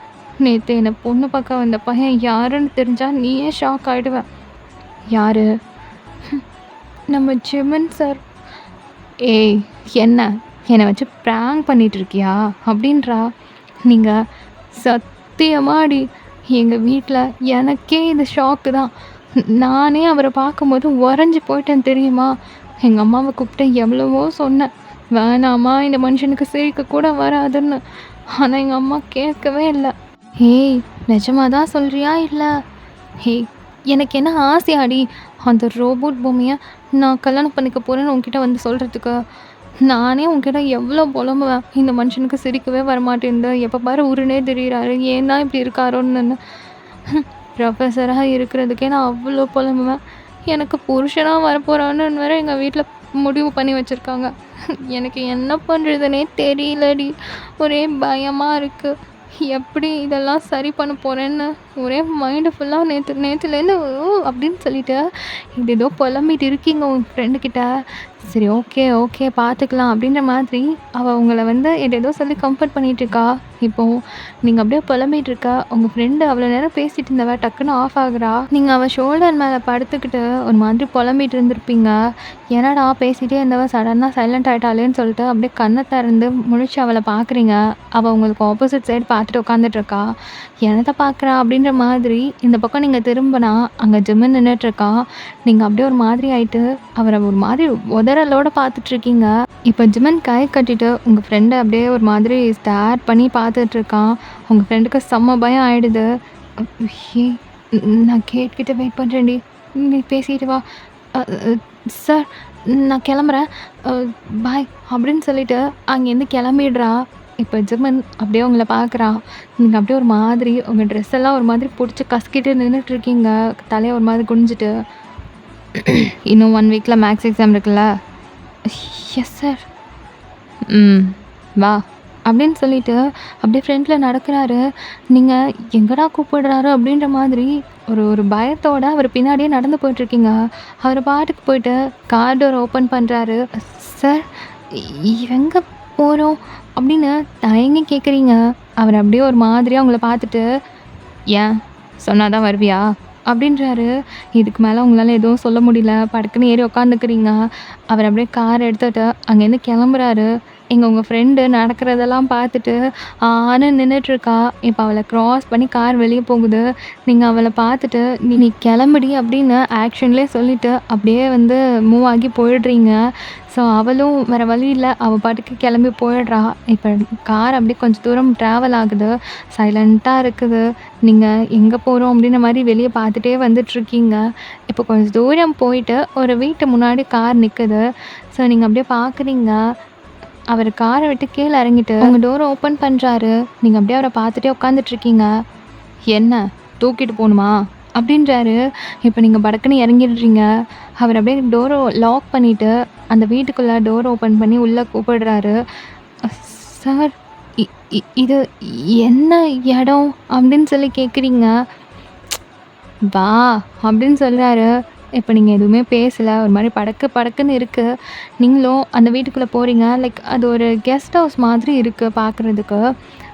நேற்று என்னை பொண்ணு பார்க்க வந்த பையன் யாருன்னு தெரிஞ்சால் நீயே ஷாக் ஆகிடுவேன். யார்? நம்ம ஜிமன் சார். ஏய், என்னை வச்சு ப்ராங்க் பண்ணிகிட்ருக்கியா அப்படின்றா. நீங்கள் சத்தியமாடி, எங்கள் வீட்டில் எனக்கே இது ஷாக்கு தான். நானே அவரை பார்க்கும்போது உறைஞ்சி போயிட்டேன் தெரியுமா. எங்கள் அம்மாவை கூப்பிட்டு எவ்வளவோ சொன்னேன், வேணாமா இந்த மனுஷனுக்கு சிரிக்க கூட வராதுன்னு. ஆனால் எங்கள் அம்மா கேட்கவே இல்லை. ஏய், நிஜமா தான் சொல்றியா? இல்ல ஹே, எனக்கு என்ன ஆசையாடி அந்த ரோபோட் பொம்மைய நான் கல்யாணம் பண்ணிக்க போறேன்னு உன்கிட்ட வந்து சொல்றதுக்கு? நானே உன்கிட்ட எவ்வளோ புலம்புவேன். இந்த மனுஷனுக்கு சிரிக்கவே வரமாட்டேன்து. எப்ப பாரு உருனே திரியிறாரு. ஏன் தான் இப்படி இருக்காரோன்னு. ப்ரொஃபஸரா இருக்கிறதுக்கே நான் அவ்வளோ புலம்புவேன். எனக்கு புருஷனா வரப்போறான்னு வேற எங்க வீட்ல முடிவு பண்ணி வச்சிருக்காங்க. எனக்கு என்ன பண்றதுன்னே தெரியலடி. ஒரே பயமா இருக்கு. எப்படி இதெல்லாம் சரி பண்ண போறேன்னு ஒரே மைண்டு ஃபுல்லா நேத்துலேருந்து அப்படின்னு சொல்லிட்டு ஏதேதோ புலம்பிட்டு இருக்கீங்க உங்க ஃப்ரெண்டு கிட்ட. சரி, ஓகே, ஓகே, பார்த்துக்கலாம் அப்படின்ற மாதிரி அவள் உங்கள வந்து ஏதேதோ சொல்லி கம்ஃபர்ட் பண்ணிட்டு இருக்கா. இப்போ நீங்க அப்படியே புலம்பிட்டு இருக்க. உங்க ஃப்ரெண்டு அவ்வளோ நேரம் பேசிட்டு இருந்தவ டக்குன்னு ஆஃப் ஆகுறா. நீங்க அவ ஷோல்டர் மேல படுத்துக்கிட்டு ஒரு மாதிரி புலம்பிட்டு இருந்திருப்பீங்க. என்னடா பேசிட்டே இருந்தவ சடனா சைலண்ட் ஆயிட்டாளேன்னு சொல்லிட்டு அப்படியே கண்ணை திறந்து முழிச்சு அவளை பார்க்குறீங்க. அவள் உங்களுக்கு ஆப்போசிட் சைடு பார்த்துட்டு உட்காந்துட்டு இருக்கா. என்னத்த பார்க்குறா அப்படின்ற மாதிரி இந்த பக்கம் நீங்க திரும்பினா அங்க ஜிம்மன் நின்னுட்டு இருக்கான். நீங்க அப்படியே ஒரு மாதிரி ஆயிட்டு அவரை ஒரு மாதிரி உதறலோட பார்த்துட்டு இருக்கீங்க. இப்போ ஜிம்மன் கை கட்டிட்டு உங்க ஃப்ரெண்டை அப்படியே ஒரு மாதிரி ஸ்டார் பண்ணி பார்த்துட்டு இருக்கான். உங்க ஃப்ரெண்டுக்கு செம்ம பயம் ஆயிடுது. ஏய், நான் கேட்கிட்ட வெயிட் பண்ணுறேன்டி, நீ பேசிட்டு வா. சார், நான் கிளம்புறேன், பாய் அப்படின்னு சொல்லிட்டு அங்கேருந்து கிளம்பிடுறா. இப்போ ஜிம்மன் அப்படியே உங்களை பார்க்குறா. நீங்கள் அப்படியே ஒரு மாதிரி உங்கள் ட்ரெஸ் எல்லாம் ஒரு மாதிரி பிடிச்சி கசக்கிட்டு நின்றுட்டுருக்கீங்க. தலையை ஒரு மாதிரி குனிஞ்சிட்டு. இன்னும் 1 வீக்கில் மேக்ஸ் எக்ஸாம் இருக்குல்ல? Yes sir. ம், வா அப்படின்னு சொல்லிட்டு அப்படியே ஃப்ரெண்டில் நடக்கிறாரு. நீங்கள் எங்கடா கூப்பிடுறாரு அப்படின்ற மாதிரி ஒரு ஒரு பயத்தோட அவர் பின்னாடியே நடந்து போயிட்டுருக்கீங்க. அவர் பாட்டுக்கு போயிட்டு கார் டோர் ஓப்பன் பண்ணுறாரு. சார், எங்கே போகிறோம் அப்படின்னு தயங்கி கேட்குறீங்க. அவர் அப்படியே ஒரு மாதிரியாக உங்களை பார்த்துட்டு, ஏன் சொன்னாதான் வருவியா அப்படின்றாரு. இதுக்கு மேலே உங்களால் எதுவும் சொல்ல முடியல. படுக்குன்னு ஏறி உக்காந்துக்கிறீங்க. அவர் அப்படியே கார் எடுத்துகிட்டு அங்கேருந்து கிளம்புறாரு. எங்கள் உங்கள் ஃப்ரெண்டு நடக்கிறதெல்லாம் பார்த்துட்டு ஆன்னு நின்றுட்டுருக்கா. இப்போ அவளை க்ராஸ் பண்ணி கார் வெளியே போகுது. நீங்கள் அவளை பார்த்துட்டு நீ கிளம்புடி அப்படின்னு ஆக்ஷன்லேயே சொல்லிவிட்டு அப்படியே வந்து மூவ் ஆகி போயிடுறீங்க. ஸோ அவளும் வேறு வழி இல்லை, அவள் பாட்டுக்கு கிளம்பி போயிடுறா. இப்போ கார் அப்படியே கொஞ்சம் தூரம் ட்ராவல் ஆகுது. சைலண்ட்டாக இருக்குது. நீங்கள் எங்கே போகிறோம் அப்படின்ற மாதிரி வெளியே பார்த்துட்டே வந்துட்டுருக்கீங்க. இப்போ கொஞ்சம் தூரம் போயிட்டு ஒரு வீட்டு முன்னாடி கார் நிற்குது. ஸோ நீங்கள் அப்படியே பார்க்குறீங்க. அவர் காரை விட்டு கீழே இறங்கிட்டு உங்கள் டோரை ஓப்பன் பண்ணுறாரு. நீங்கள் அப்படியே அவரை பார்த்துட்டே உட்காந்துட்ருக்கீங்க. என்ன தூக்கிட்டு போகணுமா அப்படின்றாரு. இப்போ நீங்கள் படக்குன்னு இறங்கிடுறீங்க. அவர் அப்படியே டோரை லாக் பண்ணிவிட்டு அந்த வீட்டுக்குள்ளே டோர் ஓப்பன் பண்ணி உள்ளே கூப்பிடுறாரு. சார், இது என்ன இடம் அப்படின்னு சொல்லி கேட்குறீங்க. வா அப்படின்னு சொல்கிறாரு. இப்போ நீங்கள் எதுவுமே பேசலை. ஒரு மாதிரி படக்கு படக்குன்னு இருக்குது. நீங்களும் அந்த வீட்டுக்குள்ளே போகிறீங்க. லைக் அது ஒரு கெஸ்ட் ஹவுஸ் மாதிரி இருக்குது பார்க்குறதுக்கு.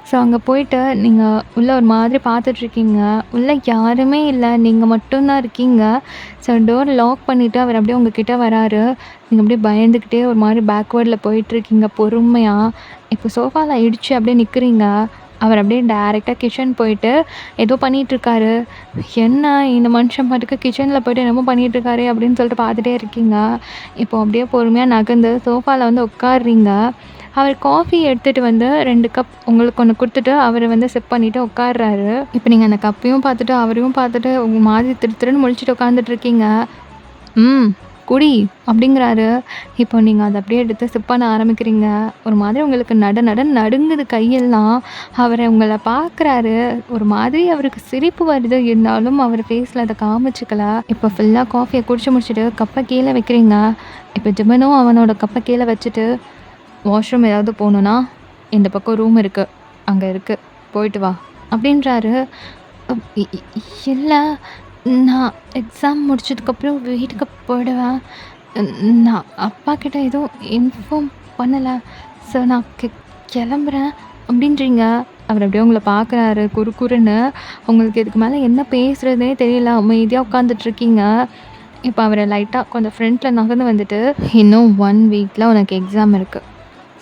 ஸோ அங்கே போயிட்டு நீங்கள் உள்ளே ஒரு மாதிரி பார்த்துட்ருக்கீங்க. உள்ளே யாருமே இல்லை, நீங்கள் மட்டும்தான் இருக்கீங்க. ஸோ டோர் லாக் பண்ணிவிட்டு அவர் அப்படியே உங்ககிட்ட வராரு. நீங்கள் அப்படியே பயந்துக்கிட்டே ஒரு மாதிரி பேக்வேர்டில் போயிட்டுருக்கீங்க பொறுமையாக. இப்போ சோஃபாவில் இடித்து அப்படியே நிற்கிறீங்க. அவர் அப்படியே டைரெக்டாக கிச்சன் போயிட்டு ஏதோ பண்ணிகிட்ருக்காரு. என்ன இந்த மனுஷன் பாட்டுக்கு கிச்சனில் போய்ட்டு என்னமோ பண்ணிகிட்ருக்காரு அப்படின்னு சொல்லிட்டு பார்த்துட்டே இருக்கீங்க. இப்போ அப்படியே பொறுமையாக நகர்ந்து சோஃபாவில் வந்து உட்காடுறீங்க. அவர் காஃபி எடுத்துகிட்டு வந்து 2 கப் உங்களுக்கு ஒன்று கொடுத்துட்டு அவர் வந்து சிப் பண்ணிவிட்டு உட்காடுறாரு. இப்போ நீங்கள் அந்த கப்பையும் பார்த்துட்டு அவரையும் பார்த்துட்டு உங்கள் மாதிரி திருன்னு முழிச்சிட்டு உட்காந்துட்ருக்கீங்க. ம், குடி அப்படிங்கிறாரு. இப்போ நீங்கள் அதை அப்படியே எடுத்து சிப் பண்ண ஆரம்பிக்கிறீங்க. ஒரு மாதிரி உங்களுக்கு நடுங்குது கையெல்லாம். அவரை உங்களை பார்க்குறாரு. ஒரு மாதிரி அவருக்கு சிரிப்பு வருது. இருந்தாலும் அவர் ஃபேஸில் அதை காமிச்சிக்கல. இப்போ ஃபுல்லாக காஃபியை குடிச்சு முடிச்சுட்டு கப்பை கீழே வைக்கிறீங்க. இப்போ ஜிம்மனும் அவனோட கப்பை கீழே வச்சுட்டு, வாஷ்ரூம் ஏதாவது போகணுன்னா இந்த பக்கம் ரூம் இருக்குது, அங்கே இருக்குது, போயிட்டு வா அப்படின்றாரு. இல்லை, நான் எக்ஸாம் முடிச்சதுக்கப்புறம் வீட்டுக்கு போயிடுவேன். நான் அப்பா கிட்ட எதுவும் இன்ஃபார்ம் பண்ணலை. ஸோ நான் கிளம்புறேன் அப்படின்றீங்க. அவர் அப்படியே உங்களை பார்க்குறாரு குறுன்னு. உங்களுக்கு இதுக்கு மேலே என்ன பேசுகிறதுனே தெரியல. அமைதியாக உட்காந்துட்ருக்கீங்க. இப்போ அவரை லைட்டாக கொஞ்சம் ஃப்ரண்ட்டில் நகர்ந்து வந்துட்டு, இன்னும் 1 வீக்கில் உனக்கு எக்ஸாம் இருக்குது.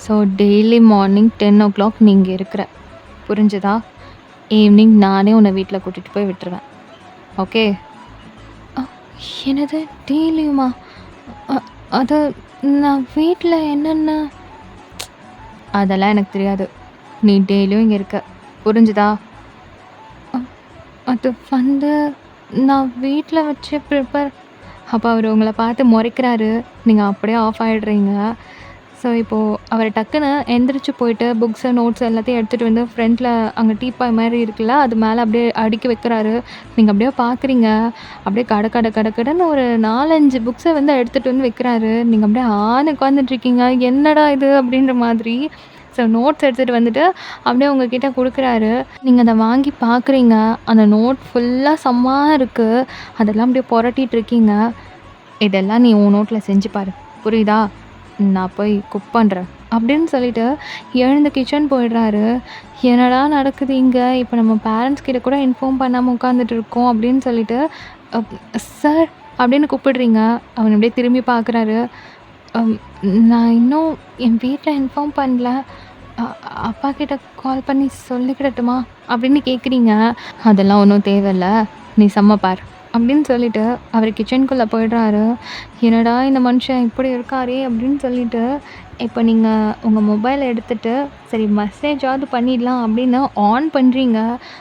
ஸோ டெய்லி மார்னிங் 10 o'clock நீங்கள் இருக்கிற, புரிஞ்சுதா? ஈவினிங் நானே உன்னை வீட்டில் கூட்டிகிட்டு போய் விட்டுருவேன். ஓகே? என்னது டெய்லியுமா? அது நான் வீட்டில் என்னென்ன? அதெல்லாம் எனக்கு தெரியாது. நீ டெய்லியும் இங்கே இருக்க, புரிஞ்சுதா? அது வந்து நான் வீட்ல வச்சு ப்ரிப்பேர் அப்ப அவரு உங்கள பார்த்து மொறைக்கிறாரு. நீங்க அப்படியே ஆஃப் ஆயிடுறீங்க. ஸோ, இப்போ அவரு டக்குனு எந்திரிச்சு போயிட்டு புக்ஸு, நோட்ஸ் எல்லாத்தையும் எடுத்துட்டு வந்து ஃப்ரண்ட்ல அங்க டீப்பாய் மாரி இருக்குல்ல, அது மேல அப்படியே அடுக்கி வைக்கிறாரு. நீங்க அப்படியே பார்க்குறீங்க. அப்படியே கட கட கட கடன்னு ஒரு 4, 5 புக்ஸ வந்து எடுத்துட்டு வந்து வைக்கிறாரு. நீங்க அப்படியே ஆன்னு உட்காந்துட்டுருக்கீங்க. "என்னடா இது?" அப்படின்ற மாதிரி. ஸோ, நோட்ஸ் எடுத்துட்டு வந்துட்டு அப்படியே உங்ககிட்ட குடுக்குறாரு. நீங்க அத வாங்கி பார்க்குறீங்க. அந்த நோட் ஃபுல்லா செம்மா இருக்கு. அதெல்லாம் அப்படியே புரட்டிட்டு இருக்கீங்க. "இதெல்லாம் நீ உன் நோட்ல செஞ்சு பாரு. புரியுதா? நான் போய் குக் பண்றேன்." அப்படின்னு சொல்லிட்டு எழுந்து கிச்சன் போயிடுறாரு. "என்னடா நடக்குது இங்க? இப்ப நம்ம பேரண்ட்ஸ் கிட்ட கூட இன்ஃபார்ம் பண்ணாம உட்காந்துட்டு இருக்கோம்." அப்படின்னு சொல்லிட்டு, அப் "சார்" அப்படின்னு கூப்பிடுறீங்க. அவர் அப்படியே திரும்பி பார்க்குறாரு. அம் "நான் இன்னும் என் வீட்ல இன்ஃபார்ம் பண்ணல. அ அப்பா கிட்ட கால் பண்ணி சொல்லிக்கிடட்டுமா?" அப்படின்னு கேட்குறீங்க. "அதெல்லாம் ஒண்ணும் தேவையில்ல. நீ செம்ம பாரு." அப்படின்னு சொல்லிட்டு அவரு கிச்சனுக்குள்ள போயிடுறாரு. "என்னடா இந்த மனுஷன் இப்படி இருக்காரே!" அப்படின்னு சொல்லிட்டு, இப்ப நீங்க உங்க மொபைல எடுத்துட்டு, சரி மெசேஜாவது பண்ணிடலாம் அப்படின்னு ஆன் பண்றீங்க.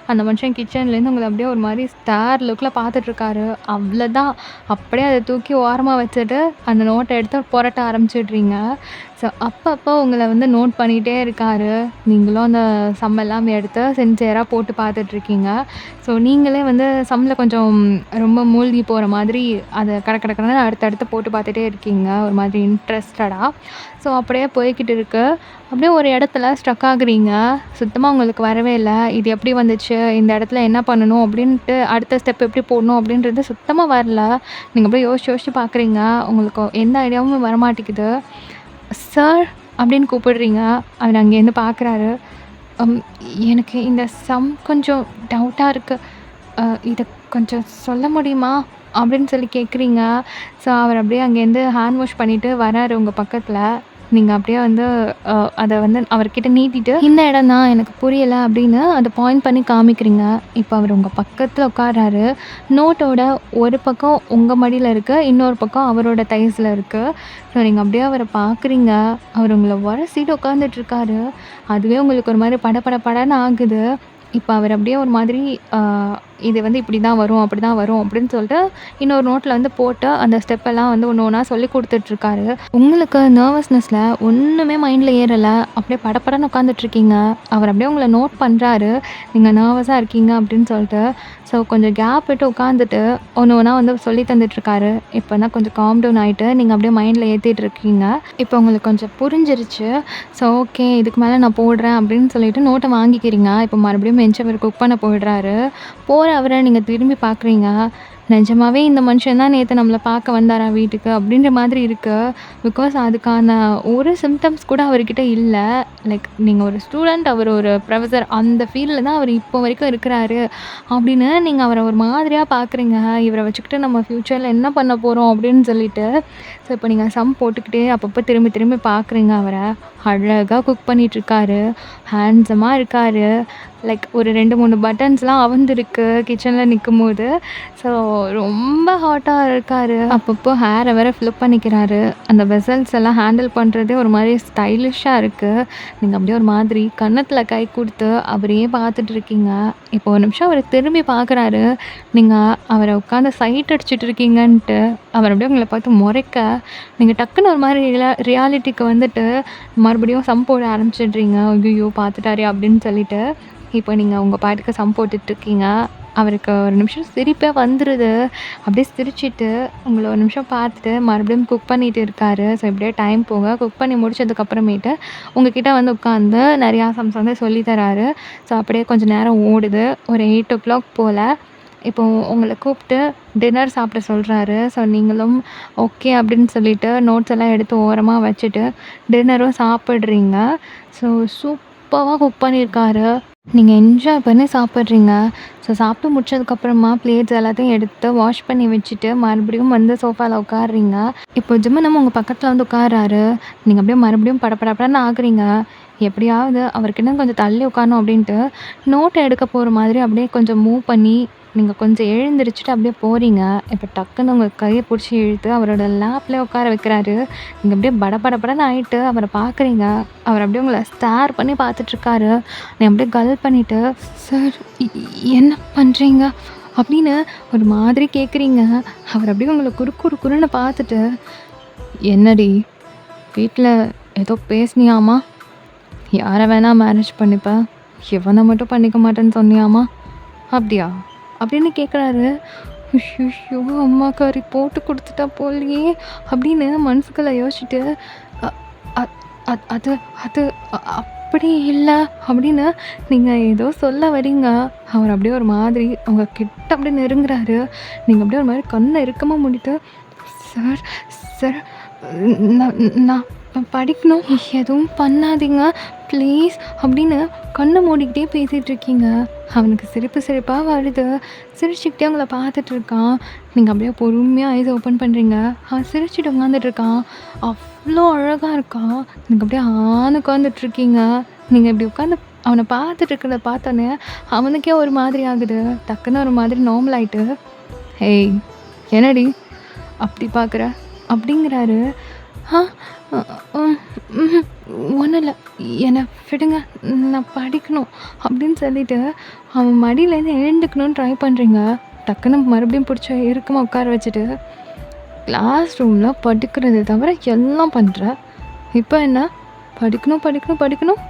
அந்த மனுஷன் கிச்சன்லேருந்து உங்கள அப்படியே ஒரு மாரி ஸ்டார் லுக்ல பார்த்துட்ருக்காரு. அவ்வளதான். அப்படியே அத தூக்கி ஓரமா வச்சுட்டு, அந்த நோட்ட எடுத்து புரட்ட ஆரம்பிச்சுடுறீங்க. ஸோ, அப்பப்போ உங்கள வந்து நோட் பண்ணிட்டே இருக்காரு. நீங்களும் அந்த சம் எல்லாம் எடுத்து சின்சியரா போட்டு பார்த்துட்ருக்கீங்க. ஸோ, நீங்களே வந்து சம்ல கொஞ்சம் ரொம்ப மூழ்கி போற மாதிரி அத கட கட கடன்னு அடுத்தடுத்து போட்டு பார்த்துட்டே இருக்கீங்க. ஒரு மாதிரி இன்ட்ரஸ்டடா. ஸோ, அப்படியே போய்க்கிட்டு இருக்கு. அப்படியே ஒரு இடத்துல ஸ்ட்ரக் ஆகுறீங்க. சுத்தமா உங்களுக்கு வரவே இல்ல. இது எப்படி வந்துச்சு? இந்த இடத்துல என்ன பண்ணணும்? அப்படின்ட்டு அடுத்த ஸ்டெப் எப்படி போடணும்? அப்படின்றது சுத்தமா வரல. நீங்க அப்படியே யோசிச்சு யோசிச்சு பார்க்குறீங்க. உங்களுக்கு எந்த ஐடியாவும் வரமாட்டேங்குது. "சார்" அப்படின்னு கூப்பிடுறீங்க. அவர் அங்கேருந்து பார்க்குறாரு. அம் "எனக்கு இந்த சம் கொஞ்சம் டவுட்டா இருக்கு. இத கொஞ்சம் சொல்ல முடியுமா?" அப்படின்னு சொல்லி கேட்குறீங்க. ஸோ, அவர் அப்படியே அங்கேருந்து ஹேண்ட் வாஷ் பண்ணிட்டு வராரு உங்க பக்கத்துல. நீங்க அப்படியே வந்து அத வந்து அவர்கிட்ட நீட்டிட்டு, "இந்த இடம் தான் எனக்கு புரியல" அப்படின்னு அத பாயிண்ட் பண்ணி காமிக்கிறீங்க. இப்ப அவரு உங்க பக்கத்துல உட்கார்றாரு. நோட்டோட ஒரு பக்கம் உங்க மடியில இருக்கு. இன்னொரு பக்கம் அவரோட தைஸ்ல இருக்கு. ஸோ, நீங்க அப்படியே அவர பார்க்குறீங்க. அவரு உங்கள உரசிட்டு உட்காந்துட்டு இருக்காரு. அதுவே உங்களுக்கு ஒரு மாரி பட பட படன்னு ஆகுது. இப்ப அவர் அப்படியே ஒரு மாதிரி அ இது வந்து இப்படி தான் வரும், அப்படி தான் வரும் அப்படின்னு சொல்லிட்டு இன்னொரு நோட்ல வந்து போட்டு அந்த ஸ்டெப் எல்லாம் வந்து ஒண்ணு ஒண்ணா சொல்லிக் குடுத்துட்ருக்காரு. உங்களுக்கு நர்வஸ்னஸ்ல ஒண்ணுமே மைண்ட்ல ஏறல. அப்படியே படபடன்னு உட்காந்துட்ருக்கீங்க. அவர் அப்படியே உங்கள நோட் பண்றாரு. நீங்க நர்வஸா இருக்கீங்க அப்படின்னு சொல்லிட்டு. ஸோ, கொஞ்சம் கேப் விட்டு உட்காந்துட்டு ஒண்ணு ஒண்ணா வந்து சொல்லி தந்துட்டுருக்காரு. இப்ப தான் கொஞ்சம் காம் டவுன் ஆயிட்டு நீங்க அப்படியே மைண்ட்ல ஏத்திட்டு இருக்கீங்க. இப்ப உங்களுக்கு கொஞ்சம் புரிஞ்சிருச்சு. ஸோ, ஓகே இதுக்கு மேல நான் போடுறேன் அப்படின்னு சொல்லிட்டு நோட்ட வாங்கிக்கிறீங்க. இப்ப மறுபடியும் எந்திச்சு அவரு குக் பண்ண போயிடுறாரு. போற அவர நீங்க திரும்பி பார்க்குறீங்க. நிஜமாவே இந்த மனுஷன் தான் நேத்து நம்மள பார்க்க வந்தாரா வீட்டுக்கு? அப்படின்ற மாதிரி இருக்கு. பிகாஸ் அதுக்கான ஒரு சிம்ப்டம்ஸ் கூட அவர்கிட்ட இல்ல. லைக் நீங்க ஒரு ஸ்டூடண்ட், அவர் ஒரு ப்ரொஃபசர் அந்த ஃபீல்ட்ல தான் அவர் இப்போ வரைக்கும் இருக்கிறாரு. அப்படின்னு நீங்க அவர ஒரு மாதிரியா பார்க்குறீங்க. இவர வச்சுக்கிட்டு நம்ம ஃப்யூச்சர்ல என்ன பண்ண போறோம்? அப்படின்னு சொல்லிட்டு. ஸோ, இப்போ நீங்க சம் போட்டுக்கிட்டே அப்பப்போ திரும்பி திரும்பி பார்க்குறீங்க அவர. அழகா குக் பண்ணிட்டுருக்காரு. ஹேண்ட்ஸமா இருக்காரு. லைக் ஒரு 2, 3 பட்டன்ஸ்லாம் அவுந்திருக்கு கிச்சன்ல நிக்கும்போது. ஸோ, ரொம்ப ஹாட்டா இருக்காரு. அப்பப்போ ஹேர வேற ஃப்ளிப் பண்ணிக்கிறாரு. அந்த வெசல்ஸ் எல்லாம் ஹேண்டில் பண்றதே ஒரு மாரி ஸ்டைலிஷ்ஷா இருக்கு. நீங்க அப்படியே ஒரு மாதிரி கன்னத்துல கை குடுத்து அவரையே பார்த்துட்டு இருக்கீங்க. இப்போ ஒரு நிமிஷம் அவரு திரும்பி பார்க்குறாரு. நீங்க அவர உட்காந்து சைட் அடிச்சுட்டு இருக்கீங்கன்ட்டு. அவர் அப்படியே உங்கள பார்த்து மொறைக்க, நீங்க டக்குனு ஒரு மாரி ரியாலிட்டிக்கு வந்துட்டு மறுபடியும் சம் போட ஆரம்பிச்சிடுறீங்க. "ஐய்யய்யோ! பார்த்துட்டாரே!" அப்படின்னு சொல்லிட்டு. இப்போ நீங்க உங்க பாட்டுக்கு சம் போட்டுட்ருக்கீங்க. அவருக்கு ஒரு நிமிஷம் சிரிப்பே வந்துருது. அப்படியே சிரிச்சுட்டு உங்கள ஒரு நிமிஷம் பார்த்துட்டு மறுபடியும் குக் பண்ணிட்டு இருக்காரு. ஸோ, இப்படியே டைம் போக குக் பண்ணி முடிச்சதுக்கப்புறமேட்டு உங்ககிட்ட வந்து உட்காந்து நெறையா சம்ஸ் வந்து சொல்லி தராரு. ஸோ, அப்படியே கொஞ்சம் நேரம் ஓடுது. ஒரு 8:00 போல. இப்போ உங்கள கூப்பிட்டு டின்னர் சாப்பிட சொல்றாரு. ஸோ, நீங்களும் ஓகே அப்படின்னு சொல்லிட்டு நோட்ஸ் எல்லாம் எடுத்து ஓரமா வச்சுட்டு டின்னரும் சாப்பிடுறீங்க. ஸோ, சூப்பரா குக் பண்ணியிருக்காரு. நீங்க என்ஜாய் பண்ணி சாப்பிடுறீங்க. ஸோ, சாப்பிட்டு முடிச்சதுக்கப்புறமா பிளேட்ஸ் எல்லாத்தையும் எடுத்து வாஷ் பண்ணி வச்சுட்டு மறுபடியும் வந்து சோஃபால உட்கார்றீங்க. இப்போ ஜிம்முனம் உங்க பக்கத்துல வந்து உட்கார்றாரு. நீங்க அப்படியே மறுபடியும் படபடன்னு ஆகுறீங்க. எப்படியாவது அவருக்கு இன்னும் கொஞ்சம் தள்ளி உட்காரணும் அப்படின்ட்டு நோட்ட எடுக்க போற மாதிரி அப்படியே கொஞ்சம் மூவ் பண்ணி நீங்கள் கொஞ்சம் எழுந்திரிச்சிட்டு அப்படியே போகிறீங்க. இப்போ டக்குன்னு உங்க கைய புடிச்சு இழுத்து அவரோட லேப்ல உட்கார வைக்கிறாரு. நீங்க அப்படியே படபடபடன்னு ஆயிட்டு அவர பார்க்குறீங்க. அவர் அப்படியே உங்கள ஸ்டேர் பண்ணி பார்த்துட்ருக்காரு. நீ அப்படியே கல் பண்ணிட்டு, "சார் என்ன பண்ணுறீங்க?" அப்படின்னு ஒரு மாதிரி கேட்குறீங்க. அவர் அப்படியே உங்கள குறுன்னு பார்த்துட்டு, "என்னடி வீட்ல ஏதோ பேசுனியாமா? யார வேணா மேரேஜ் பண்ணிப்ப. இவன மட்டும் பண்ணிக்க மாட்டேன்னு சொன்னியாமா? அப்படியா?" அப்படின்னு கேட்குறாரு. ஐய்யய்யோ! அம்மாக்காரி போட்டு குடுத்துட்டா போலயே! அப்படின்னு மனசுக்குள்ள யோசிச்சுட்டு, அ அ அத் அது அது அப்படி இல்ல அப்படின்னு நீங்க ஏதோ சொல்ல வரீங்க. அவர் அப்படியே ஒரு மாதிரி உங்க கிட்ட அப்படியே நெருங்குறாரு. நீங்க அப்படியே ஒரு மாரி கண்ண இறுக்கமா மூடிட்டு, "சார் சார் நான் நான் படிக்கணும். எதுவும் பண்ணாதீங்க ப்ளீஸ்" அப்படின்னு கண்ண மூடிக்கிட்டே பேசிட்டு இருக்கீங்க. அவனுக்கு சிரிப்பா வருது. சிரிச்சுக்கிட்டே உங்கள பார்த்துட்டு இருக்கான். நீங்க அப்படியே பொறுமையா ஐஸ் ஓப்பன் பண்றீங்க. அவன் சிரிச்சுட்டு உட்காந்துட்டு இருக்கான். அவ்ளோ அழகா இருக்கான். நீங்க அப்படியே ஆன்னு உட்காந்துட்டு இருக்கீங்க. நீங்க இப்படி உட்காந்து அவன பார்த்துட்டு இருக்கிறத பார்த்தோன்னே அவனுக்கே ஒரு மாதிரி ஆகுது. டக்குன்னு ஒரு மாதிரி நார்மல் ஆயிட்டு, "ஏய் என்னடி அப்படி பார்க்குற?" அப்படிங்கிறாரு. "ஆ அ ம் ம்ஹ்ம் ஒண்ணும் இல்ல. என்ன விடுங்க. நான் படிக்கணும்." அப்படின்னு சொல்லிட்டு அவன் மடியிலேருந்து எழுந்துக்கணும்னு ட்ரை பண்ணுறீங்க. டக்குன்னு மறுபடியும் பிடிச்சி இறுக்கமா உட்கார வச்சுட்டு, "கிளாஸ் ரூம்ல படிக்கிறத தவிர எல்லாம் பண்ற. இப்ப என்ன படிக்கணும், படிக்கணும், படிக்கணும்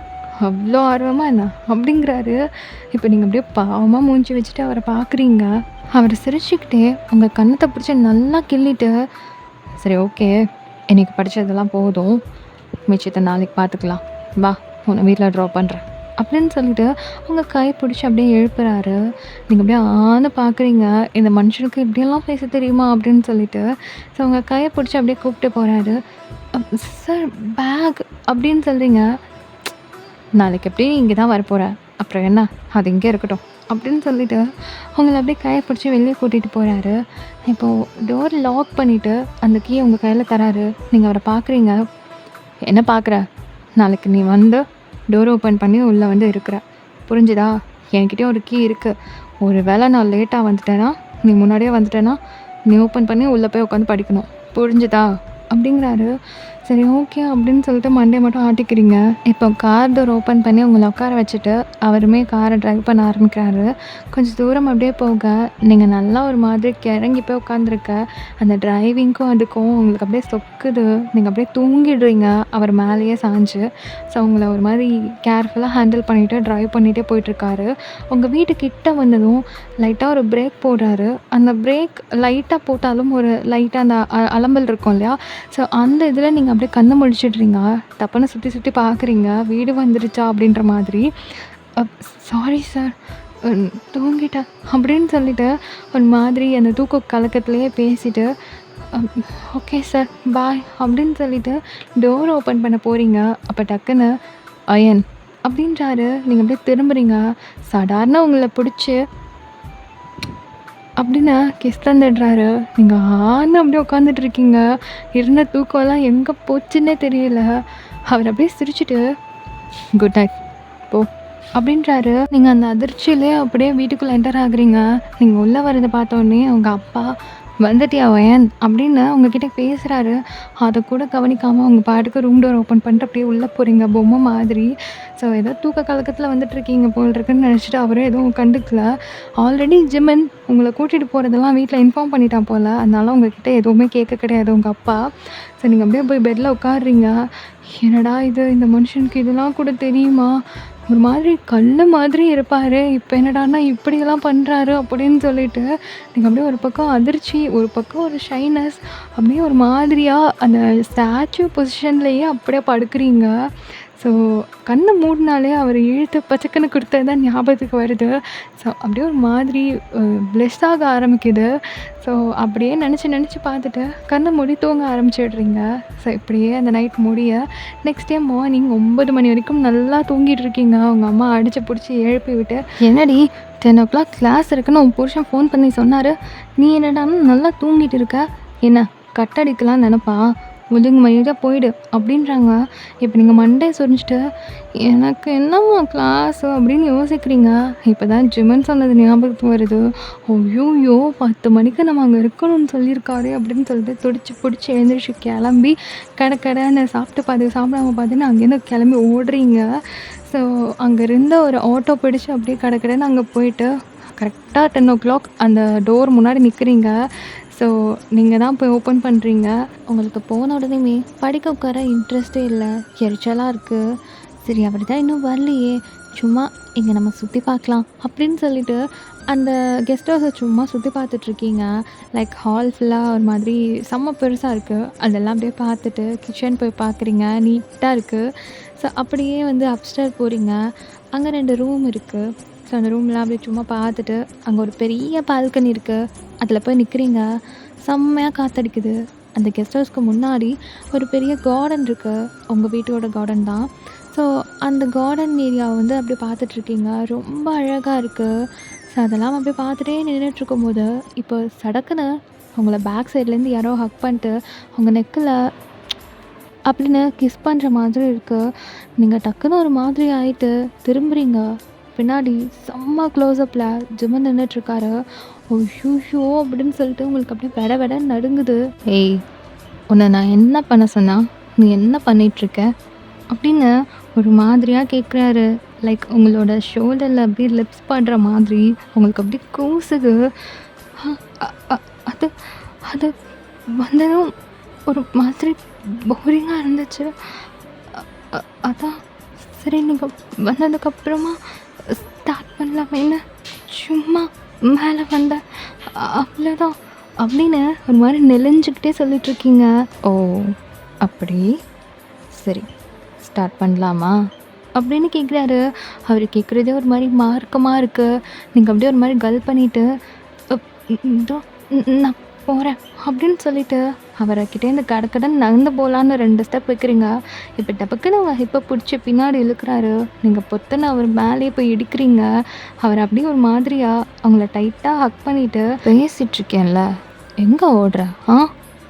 அவ்ளோ ஆர்வமா என்ன?" அப்படிங்கிறாரு. இப்ப நீங்க அப்படியே பாவமா மூஞ்சி வச்சுட்டு அவர பார்க்குறீங்க. அவரு சிரிச்சுக்கிட்டே உங்க கன்னத்த பிடிச்சு நல்லா கிள்ளிட்டு, "சரி ஓகே. இன்னைக்கு படிச்சதெல்லாம் போதும். மிச்சத்த நாளைக்கு பார்த்துக்கலாம். வா உன்ன வீட்ல ட்ராப் பண்றேன்." அப்படின்னு சொல்லிட்டு உங்க கை பிடிச்சு அப்படியே எழுப்புறாரு. நீங்க அப்படியே ஆன்னு பார்க்குறீங்க. இந்த மனுஷனுக்கு இப்படியெல்லாம் பேச தெரியுமா? அப்படின்னு சொல்லிட்டு. ஸோ உங்க கைய பிடிச்சு அப்படியே கூப்பிட்டு போறாரு. "சார் பேக்" அப்படின்னு சொல்றீங்க. "நாளைக்கு எப்படியும் நீ இங்க தான் வரப்போற. அப்புறம் என்ன? அது இங்கே இருக்கட்டும்." அப்படின்னு சொல்லிட்டு உங்கள அப்படியே கைய பிடிச்சு வெளிய கூட்டிட்டு போறாரு. இப்போ டோர் லாக் பண்ணிட்டு அந்த கீய உங்க கையில தராரு. நீங்க அவர பார்க்குறீங்க. "என்ன பார்க்குற? நாளைக்கு நீ வந்து டோர் ஓப்பன் பண்ணி உள்ள வந்து இருக்கிற. புரிஞ்சுதா? என்கிட்டயும் ஒரு கீ இருக்கு. ஒரு வேளை நான் லேட்டா வந்துட்டேன்னா, நீ முன்னாடியே வந்துட்டேன்னா, நீ ஓப்பன் பண்ணி உள்ள போய் உட்காந்து படிக்கணும். புரிஞ்சுதா?" அப்படிங்கிறாரு. சரி ஓகே அப்படின்னு சொல்லிட்டு மண்டைய மட்டும் ஆட்டிக்கிறீங்க. இப்போ கார் டோர் ஓப்பன் பண்ணி உங்கள உட்கார வச்சுட்டு, அவருமே கார டிரைவ் பண்ண ஆரம்பிக்கிறாரு. கொஞ்சம் தூரம் அப்படியே போக, நீங்க நல்லா ஒரு மாதிரி கிறங்கி போய் உட்காந்துருக்க. அந்த டிரைவிங்க்கும் அதுக்கும் உங்களுக்கு அப்படியே சொக்குது. நீங்க அப்படியே தூங்கிடுறீங்க அவர் மேலேயே சாஞ்சு. ஸோ உங்கள ஒரு மாதிரி கேர்ஃபுல்லா ஹேண்டில் பண்ணிட்டு டிரைவ் பண்ணிட்டே போயிட்டுருக்காரு. உங்க வீட்டு கிட்ட வந்ததும் லைட்டா ஒரு பிரேக் போடுறாரு. அந்த பிரேக் லைட்டா போட்டாலும் ஒரு லைட்டா அந்த அலம்பல் இருக்கும் இல்லையா? ஸோ அந்த இதில நீங்க அப்படியே கண்ண முழிச்சிடுறீங்க. டப்புன்னு சுத்தி பார்க்குறீங்க. வீடு வந்துருச்சா அப்படின்ற மாதிரி. அப் "சாரி சார் அ தூங்கிட்டேன்" அப்படின்னு சொல்லிட்டு ஒரு மாதிரி அந்த தூக்க கலக்கத்திலேயே பேசிட்டு, அம் "ஓகே சார் பாய்" அப்படின்னு சொல்லிட்டு டோர் ஓப்பன் பண்ண போறீங்க. அப்ப டக்குன்னு "அயன்" அப்படின்றாரு. நீங்க அப்படியே திரும்புறீங்க. சடார்ன்னு உங்கள புடிச்சு அப்படின்னு கிஸ் தந்துடுறாரு. நீங்க ஆன்னு அப்படியே உட்காந்துட்ருக்கீங்க. இருந்த தூக்கம்லாம் எங்கே போச்சுன்னே தெரியல. அவர் அப்படியே சிரிச்சுட்டு, "குட் நைட் போ" அப்படின்றாரு. நீங்க அந்த அதிர்ச்சியிலே அப்படியே வீட்டுக்குள்ள என்டர் ஆகுறீங்க. நீங்க உள்ள வரத பார்த்தோனே உங்க அப்பா, "வந்துட்டியா வயன்" அப்படின்னு உங்ககிட்ட பேசுறாரு. அத கூட கவனிக்காம உங்க பாட்டுக்கு ரூம் டோர் ஓப்பன் பண்ணிட்டு அப்படியே உள்ள போறீங்க பொம்மை மாதிரி. ஸோ ஏதோ தூக்க கலக்கத்தில வந்துட்டுருக்கீங்க போல இருக்குன்னு நெனச்சுட்டு அவரும் எதுவும் கண்டுக்கல. ஆல்ரெடி ஜிம்மன் உங்கள கூட்டிட்டு போறதெல்லாம் வீட்ல இன்ஃபார்ம் பண்ணிட்டான் போல. அதனால உங்ககிட்ட எதுவுமே கேட்க கிடையாது உங்க அப்பா. ஸோ நீங்க அப்படியே போய் பெட்ல உட்கார்றீங்க. என்னடா இது! இந்த மனுஷனுக்கு இதெல்லாம் கூட தெரியுமா? ஒரு மாதிரி கல்லு மாதிரி இருப்பாரு. இப்ப என்னடான்னா இப்படியெல்லாம் பண்றாரு அப்படின்னு சொல்லிட்டு, நீங்க அப்படியே ஒரு பக்கம் அதிர்ச்சி, ஒரு பக்கம் ஒரு ஷைனஸ் அப்படியே ஒரு மாதிரியா அந்த ஸ்டாச்சு பொசிஷன்லேயே அப்படியே படுக்குறீங்க. ஸோ கண்ண மூடுனாலே அவர் இழுத்து பச்சக்குன்னு குடுத்தது தான் ஞாபகத்துக்கு வருது. ஸோ அப்படியே ஒரு மாதிரி பிளெஸ் ஆக ஆரம்பிக்குது. ஸோ அப்படியே நெனச்சு பார்த்துட்டு கண்ண மூடி தூங்க ஆரம்பிச்சிடுறீங்க. ஸோ இப்படியே அந்த நைட் முடிய நெக்ஸ்ட் டே மார்னிங் 9 மணி வரைக்கும் நல்லா தூங்கிட்டு இருக்கீங்க. உங்க அம்மா அடிச்சு புடிச்சு எழுப்பி விட்டு, "என்னடி 10:00 கிளாஸ் இருக்குன்னு உன் புருஷன் ஃபோன் பண்ணி சொன்னாரு. நீ என்னடான்னா நல்லா தூங்கிட்டு இருக்க. என்ன கட் அடிக்கலாம்னு நெனப்பா? ஒழுங்கு மரியாதையா போயிடு அப்படின்றாங்க. இப்ப நீங்க மண்டைய சொரிஞ்சுட்டு, எனக்கு என்னம்மா கிளாஸு அப்படின்னு யோசிக்கிறீங்க. இப்ப தான் ஜிம்முன்னு சொன்னது ஞாபகத்துக்கு வருது. ஐய்யய்யோ! 10 மணிக்கு நம்ம அங்க இருக்கணும்னு சொல்லியிருக்காரே அப்படின்னு சொல்லிட்டு துடிச்சு புடிச்சு எழுந்திரிச்சு கிளம்பி கடகடன்னு சாப்பிட்டு பாதி, சாப்பிடாம பாதின்னு அங்கேருந்து கிளம்பி ஓடுறீங்க. ஸோ அங்க இருந்த ஒரு ஆட்டோ பிடிச்சு அப்படியே கடகடன்னு அங்க போயிட்டு, கரெக்ட்டா 10:00 அந்த டோர் முன்னாடி நிக்கிறீங்க. ஸோ நீங்க தான் போய் ஓப்பன் பண்றீங்க. உங்களுக்கு போன உடனேயுமே படிக்க உட்கார இன்ட்ரெஸ்ட்டே இல்ல. எரிச்சலா இருக்கு. சரி அவரு தான் இன்னும் வரலையே! சும்மா இங்க நம்ம சுத்தி பார்க்கலாம் அப்படின்னு சொல்லிட்டு, அந்த கெஸ்ட் ஹவுஸ சும்மா சுத்தி பார்த்துட்ருக்கீங்க. லைக் ஹால் ஃபுல்லா ஒரு மாதிரி செம்ம பெருசா இருக்கு. அதெல்லாம் அப்படியே பார்த்துட்டு, கிச்சன் போய் பார்க்குறீங்க. நீட்டா இருக்கு. ஸோ அப்படியே வந்து அப்ஸ்டேர் போறீங்க. அங்க 2 ரூம் இருக்கு. ஸோ அந்த ரூம்லாம் அப்படியே சும்மா பார்த்துட்டு, அங்க ஒரு பெரிய பால்கனி இருக்கு. அதில போய் நிக்கிறீங்க. செம்மையா காத்தடிக்குது. அந்த கெஸ்ட் ஹவுஸ்க்கு முன்னாடி ஒரு பெரிய கார்டன் இருக்கு. உங்க வீட்டோட கார்டன் தான். ஸோ அந்த கார்டன் ஏரியாவ வந்து அப்படியே பார்த்துட்ருக்கீங்க. ரொம்ப அழகா இருக்கு. ஸோ அதெல்லாம் அப்படியே பார்த்துட்டே நின்னுட்ருக்கும்போது, இப்போ சடக்குன்னு உங்கள பேக் சைட்லேருந்து யாரோ ஹக் பண்ணிட்டு, உங்க நெக்குல அப்படின்னு கிஸ் பண்ற மாதிரி இருக்கு. நீங்க டக்குன்னு ஒரு மாதிரி ஆயிட்டு திரும்புறீங்க. பின்னாடி செம்ம க்ளோஸ்அப்ல ஜிம்மு நின்னுட்ருக்காரு. அய்யய்யோ! அப்படின்னு சொல்லிட்டு உங்களுக்கு அப்படியே வெட வெடன்னு நடுங்குது. "ஏய்! உன்ன நான் என்ன பண்ண சொன்னா? நீ என்ன பண்ணிட்டுருக்க?" அப்படின்னு ஒரு மாதிரியா கேட்குறாரு. லைக் உங்களோட ஷோல்டர்ல அப்படியே லிப்ஸ் படுற மாதிரி உங்களுக்கு அப்படியே கூசுது. அ அ அ அது அது வந்ததும் ஒரு மாதிரி போரிங்கா இருந்துச்சு. அ அ அதான் சரி நீங்க வந்ததுக்கப்புறமா ஸ்டார்ட் பண்ணலாமேன்னு சும்மா மேலே வந்தேன். அவ்வளோதான் அப்படின்னு ஒரு மாதிரி நெளிஞ்சுக்கிட்டே சொல்லிட்டுருக்கீங்க. ஓ! அப்படி? சரி ஸ்டார்ட் பண்ணலாமா? அப்படின்னு கேட்குறாரு. அவரு கேட்குறதே ஒரு மாரி மார்க்கமா இருக்கு. நீங்க அப்படியே ஒரு மாரி கல் பண்ணிட்டு, இதோ நான் போறேன் அப்படின்னு சொல்லிட்டு, அவர்கிட்டேருந்து கடகடன்னு நகர்ந்து போலான்னு 2 ஸ்டெப் வைக்கிறீங்க. இப்ப டபக்குன்னு உங்க ஹிப்ப புடிச்சு பின்னாடி இழுக்குறாரு. நீங்க பொத்துன்னு அவர் மேலேயே போய் இடிக்கிறீங்க. அவர் அப்படியே ஒரு மாதிரியா அவங்கள டைட்டா ஹக் பண்ணிட்டு, "பேசிட்டுருக்கேன்ல, எங்க ஓடுற? ஆ?"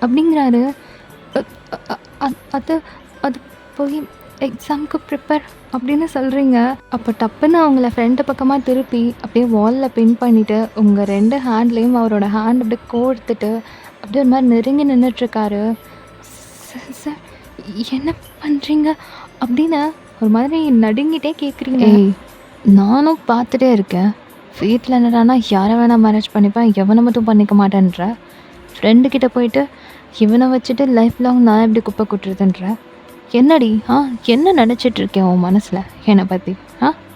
அப்படிங்கிறாரு. அ அ அ அது அது போய் எக்ஸாம்க்கு ப்ரிப்பேர் அப்படின்னு சொல்கிறீங்க. அப்போ டப்புன்னு அவங்கள ஃப்ரண்ட் பக்கமா திருப்பி அப்படியே வால்ல பின் பண்ணிட்டு, உங்க 2 ஹேண்ட்லேயும் அவரோட ஹேண்ட் அப்படியே கோர்த்துட்டு, அப்படியே ஒரு மாரி நெருங்கி நின்னுட்ருக்காரு. சார் என்ன பண்ணுறீங்க?" அப்படின்னு ஒரு மாதிரி நடுங்கிட்டே கேட்குறீங்க. "ஏய்! நானும் பார்த்துட்டே இருக்கேன். வீட்ல என்னடான்னா யார வேணா மேரேஜ் பண்ணிப்பேன், எவன மட்டும் பண்ணிக்க மாட்டேன்ற. ஃப்ரெண்டு கிட்ட போயிட்டு, இவன வச்சுட்டு லைஃப் லாங் நான் எப்படி குப்பை கொட்டுறதுன்ற? என்னடி? என்ன நெனச்சிட்டு இருக்க உன் மனசுல என்ன பத்தி?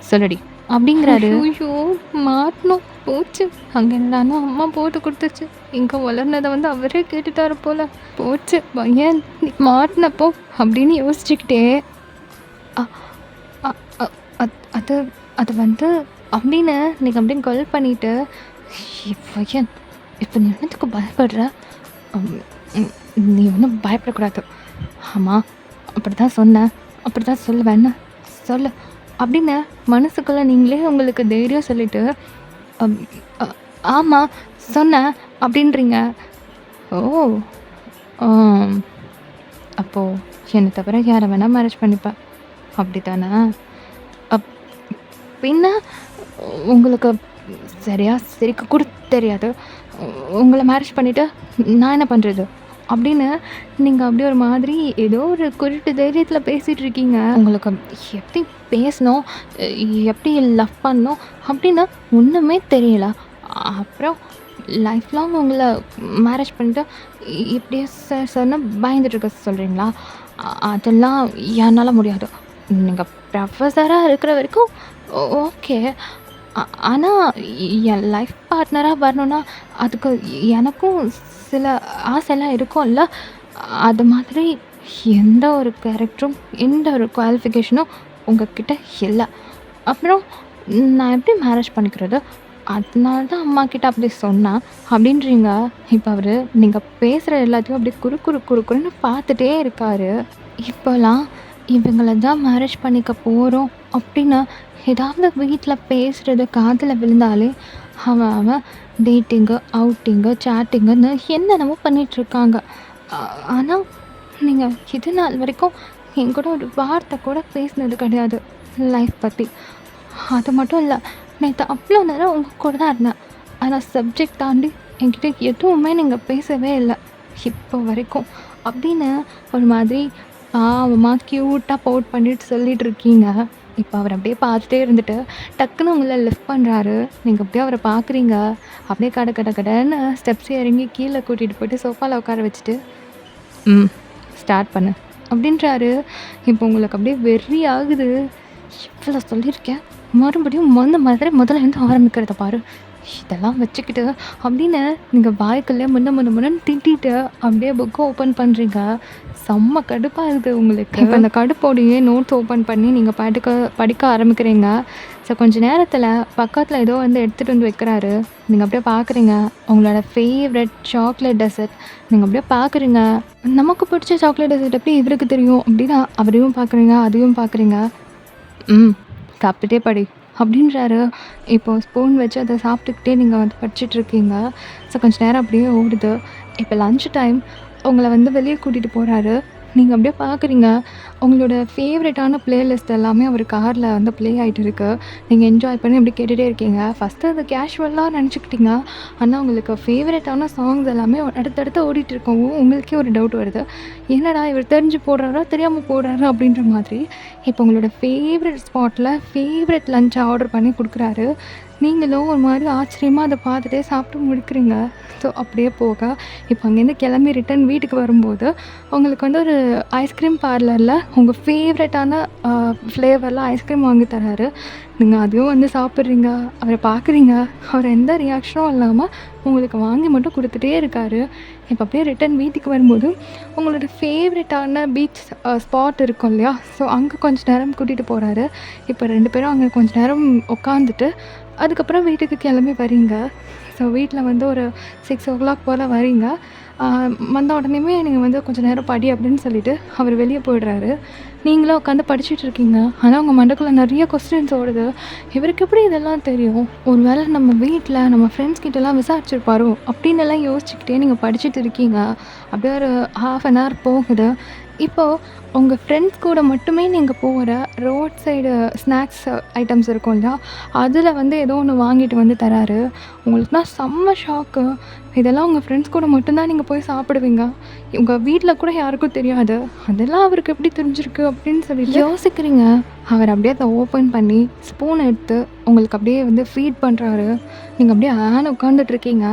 சொல்லுடி." அப்படிங்கிறாரு. ஐயோ! மாட்னோம். போச்சு. அங்க என்னடான்னா அம்மா போட்டு குடுத்துச்சு. இங்க வளர்னத வந்து அவரே கேட்டுட்டாரு போல. போச்சு பையன் நீ மாட்டுனப்போ அப்படின்னு யோசிச்சுக்கிட்டே, அ அ அ அத் அது அது வந்து அப்படின்னு நீங்க அப்படியே கல் பண்ணிட்டு, பையன் இப்ப நீ என்னத்துக்கு பயப்படுற? அம் ம் நீ ஒன்றும் பயப்படக்கூடாது. ஆமா அப்படிதான் சொன்னேன். அப்படிதான் சொல்லுவேன். சொல்லு அப்படின்னு மனசுக்குள்ள நீங்களே உங்களுக்கு தைரியம் சொல்லிட்டு, அம் அ ஆமா சொன்னேன் அப்படின்றீங்க. ஓ! ஆம். அப்போ என்ன தவிர யார வேணா மேரேஜ் பண்ணிப்பேன். அப்படித்தானே? அப் பின்ன உங்களுக்கு சரியா சிரிக்க கூட தெரியாது. உங்கள மேரேஜ் பண்ணிட்டு நான் என்ன பண்றது? அப்படின்னு நீங்க அப்படியே ஒரு மாதிரி ஏதோ ஒரு குருட்டு தைரியத்தில பேசிட்டு இருக்கீங்க. உங்களுக்கு எப்படி பேசணும், எ எப்படி லவ் பண்ணணும் அப்படின்னு ஒண்ணுமே தெரியல. அப்புறம் லைஃப் லாங் உங்கள மேரேஜ் பண்ணிட்டு இப்படியே சர்ன்னு பயந்துட்டு இருக்க சொல்றீங்களா? அதெல்லாம் என்னால முடியாது. நீங்க ப்ரொஃபஸரா இருக்கிற வரைக்கும் ஓகே. ஆனா என் லைஃப் பார்ட்னரா வரணும்னா, அதுக்கு எனக்கும் சில ஆசைலாம் இருக்கும்ல. அது மாதிரி எந்த ஒரு கேரக்டரும், எந்த ஒரு குவாலிஃபிகேஷனும் உங்ககிட்ட இல்ல. அப்புறம் நான் எப்படி மேரேஜ் பண்ணிக்கிறது? அதனால தான் அம்மாகிட்ட அப்படி சொன்னேன் அப்படின்றீங்க. இப்ப அவரு நீங்க பேசுற எல்லாத்தையும் அப்படியே குறுக்குன்னு பார்த்துட்டே இருக்காரு. இப்போலாம் இவங்கள தான் மேரேஜ் பண்ணிக்க போறோம் அப்படின்னு ஏதாவது வீட்ல பேசுறது காதுல விழுந்தாலே, அவன் அவன் டேட்டிங்கு, அவுட்டிங்கு, சேட்டிங்குன்னு என்னென்னமோ பண்ணிட்டுருக்காங்க. ஆனா நீங்கள் இது நாள் வரைக்கும் என் கூட ஒரு வார்த்தை கூட பேசினது கிடையாது லைஃப் பற்றி. அது மட்டும் இல்லை, நேற்று அவ்வளோ நேரம் உங்கள் கூட தான் இருந்தேன். ஆனால் சப்ஜெக்ட் தாண்டி என்கிட்ட எதுவுமே நீங்கள் பேசவே இல்லை இப்போ வரைக்கும் அப்படின்னு ஒரு மாதிரி பாவமாக க்யூட்டாக பவுட் பண்ணிட்டு சொல்லிட்டு இருக்கீங்க. இப்போ அவர் அப்படியே பார்த்துட்டே இருந்துட்டு டக்குன்னு உங்களை லிஃப்ட் பண்ணுறாரு. நீங்கள் அப்படியே அவரை பார்க்குறீங்க. அப்படியே கடன்னு ஸ்டெப்ஸ் இறங்கி கீழே கூட்டிகிட்டு போயிட்டு சோஃபாவில் உட்கார வச்சுட்டு ஸ்டார்ட் பண்ணு அப்படின்றாரு. இப்போ உங்களுக்கு அப்படியே வெறி ஆகுது. இவ்வளோ சொல்லியிருக்கேன், மறுபடியும் முதல்ல இருந்து ஆரம்பிக்கிறத பாரு, இதெல்லாம் வச்சுக்கிட்டு அப்படின்னு நீங்கள் வாய்க்குள்ளே முன்னு திட்டிட்டு அப்படியே புக்கை ஓப்பன் பண்ணுறீங்க. செம்ம கடுப்பாக இருக்குது உங்களுக்கு. இப்போ அந்த கடுப்போடையே நோட்ஸ் ஓப்பன் பண்ணி நீங்கள் படிக்க ஆரம்பிக்கிறீங்க. ஸோ கொஞ்சம் நேரத்தில் பக்கத்தில் ஏதோ எடுத்துகிட்டு வந்து வைக்கிறாரு. நீங்கள் அப்படியே பார்க்குறீங்க உங்களோட ஃபேவரட் சாக்லேட் டெசர்ட். நீங்கள் அப்படியே பார்க்குறீங்க, நமக்கு பிடிச்ச சாக்லேட் டெசர்ட் எப்படி இவருக்கு தெரியும் அப்படின்னு அவரையும் பார்க்குறீங்க, அதையும் பார்க்குறீங்க. சாப்பிட்டுட்டே படி அப்படின்றாரு. இப்போ ஸ்பூன் வச்சு அதை சாப்பிட்டுக்கிட்டே நீங்கள் படிச்சுட்ருக்கீங்க. ஸோ கொஞ்சம் நேரம் அப்படியே ஓடுது. இப்போ லன்ச் டைம் உங்களை வெளியே கூட்டிகிட்டு போகிறாரு. நீங்கள் அப்படியே பார்க்குறீங்க, உங்களோட ஃபேவரட்டான பிளேலிஸ்ட் எல்லாமே அவர் காரில் ப்ளே ஆகிட்டு இருக்கு. நீங்கள் என்ஜாய் பண்ணி அப்படி கேட்டுகிட்டே இருக்கீங்க. ஃபஸ்ட்டு அது கேஷுவலாக நினச்சிக்கிட்டீங்க. ஆனால் உங்களுக்கு ஃபேவரட்டான சாங்ஸ் எல்லாமே அடுத்தடுத்து ஓடிட்டு இருக்கவும் உங்களுக்கே ஒரு டவுட் வருது, என்னடா இவர் தெரிஞ்சு போடுறாரா தெரியாமல் போடுறாரா அப்படின்ற மாதிரி. இப்போ உங்களோட ஃபேவரட் ஸ்பாட்டில் ஃபேவரட் லன்ச்சை ஆர்டர் பண்ணி கொடுக்குறாரு. நீங்களும் ஒரு மாதிரி ஆச்சரியமாக அதை பார்த்துட்டே சாப்பிட்டு முடிக்கிறீங்க. ஸோ அப்படியே போக இப்போ அங்கேருந்து கிளம்பி ரிட்டன் வீட்டுக்கு வரும்போது உங்களுக்கு ஒரு ஐஸ்கிரீம் பார்லரில் உங்கள் ஃபேவரட்டான ஃப்ளேவரில் ஐஸ்கிரீம் வாங்கி தராரு. நீங்கள் அதையும் சாப்பிட்றீங்க. அவரை பார்க்குறீங்க, அவர் எந்த ரியாக்ஷனும் இல்லாமல் உங்களுக்கு வாங்கி மட்டும் கொடுத்துட்டே இருக்காரு. இப்போ அப்படியே ரிட்டன் வீட்டுக்கு வரும்போது உங்களோட ஃபேவரட்டான பீச் ஸ்பாட் இருக்கும் இல்லையா, ஸோ அங்கே கொஞ்சம் நேரம் கூட்டிகிட்டு போகிறாரு. இப்போ 2 பேரும் அங்கே கொஞ்சம் நேரம் உட்காந்துட்டு அதுக்கப்புறம் வீட்டுக்கு கிளம்பி வரீங்க. ஸோ வீட்டில் ஒரு 6 o'clock போல் வரீங்க. வந்த உடனேயுமே நீங்கள் கொஞ்சம் நேரம் படி அப்படின்னு சொல்லிவிட்டு அவர் வெளியே போயிடுறாரு. நீங்களும் உட்காந்து படிச்சுட்டு இருக்கீங்க. ஆனால் உங்கள் மண்டைக்குள்ளே நிறைய கொஸ்டின்ஸ் ஓடுது. இவருக்கு எப்படி இதெல்லாம் தெரியும், ஒரு வேளை நம்ம வீட்டில் நம்ம ஃப்ரெண்ட்ஸ் கிட்டலாம் விசாரிச்சிருப்பாரோ அப்படின்னு எல்லாம் யோசிச்சுக்கிட்டே நீங்கள் படிச்சுட்டு இருக்கீங்க. அப்படியே ஒரு 1/2 an hour போகுது. இப்போது உங்கள் ஃப்ரெண்ட்ஸ் கூட மட்டுமே நீங்கள் போகிற ரோட் சைடு ஸ்நாக்ஸ் ஐட்டம்ஸ் இருக்கும் இல்லையா, அதில் ஏதோ ஒன்று வாங்கிட்டு தராரு. உங்களுக்குனா செம்ம ஷாக்கு. இதெல்லாம் உங்கள் ஃப்ரெண்ட்ஸ் கூட மட்டும்தான் நீங்கள் போய் சாப்பிடுவீங்க, உங்கள் வீட்டில் கூட யாருக்கும் தெரியாது, அதெல்லாம் அவருக்கு எப்படி தெரிஞ்சிருக்கு அப்படின்னு சொல்லிட்டு யோசிக்கிறீங்க. அவர் அப்படியே அதை ஓப்பன் பண்ணி ஸ்பூன் எடுத்து உங்களுக்கு அப்படியே ஃபீட் பண்ணுறாரு. நீங்கள் அப்படியே உட்காந்துட்ருக்கீங்க.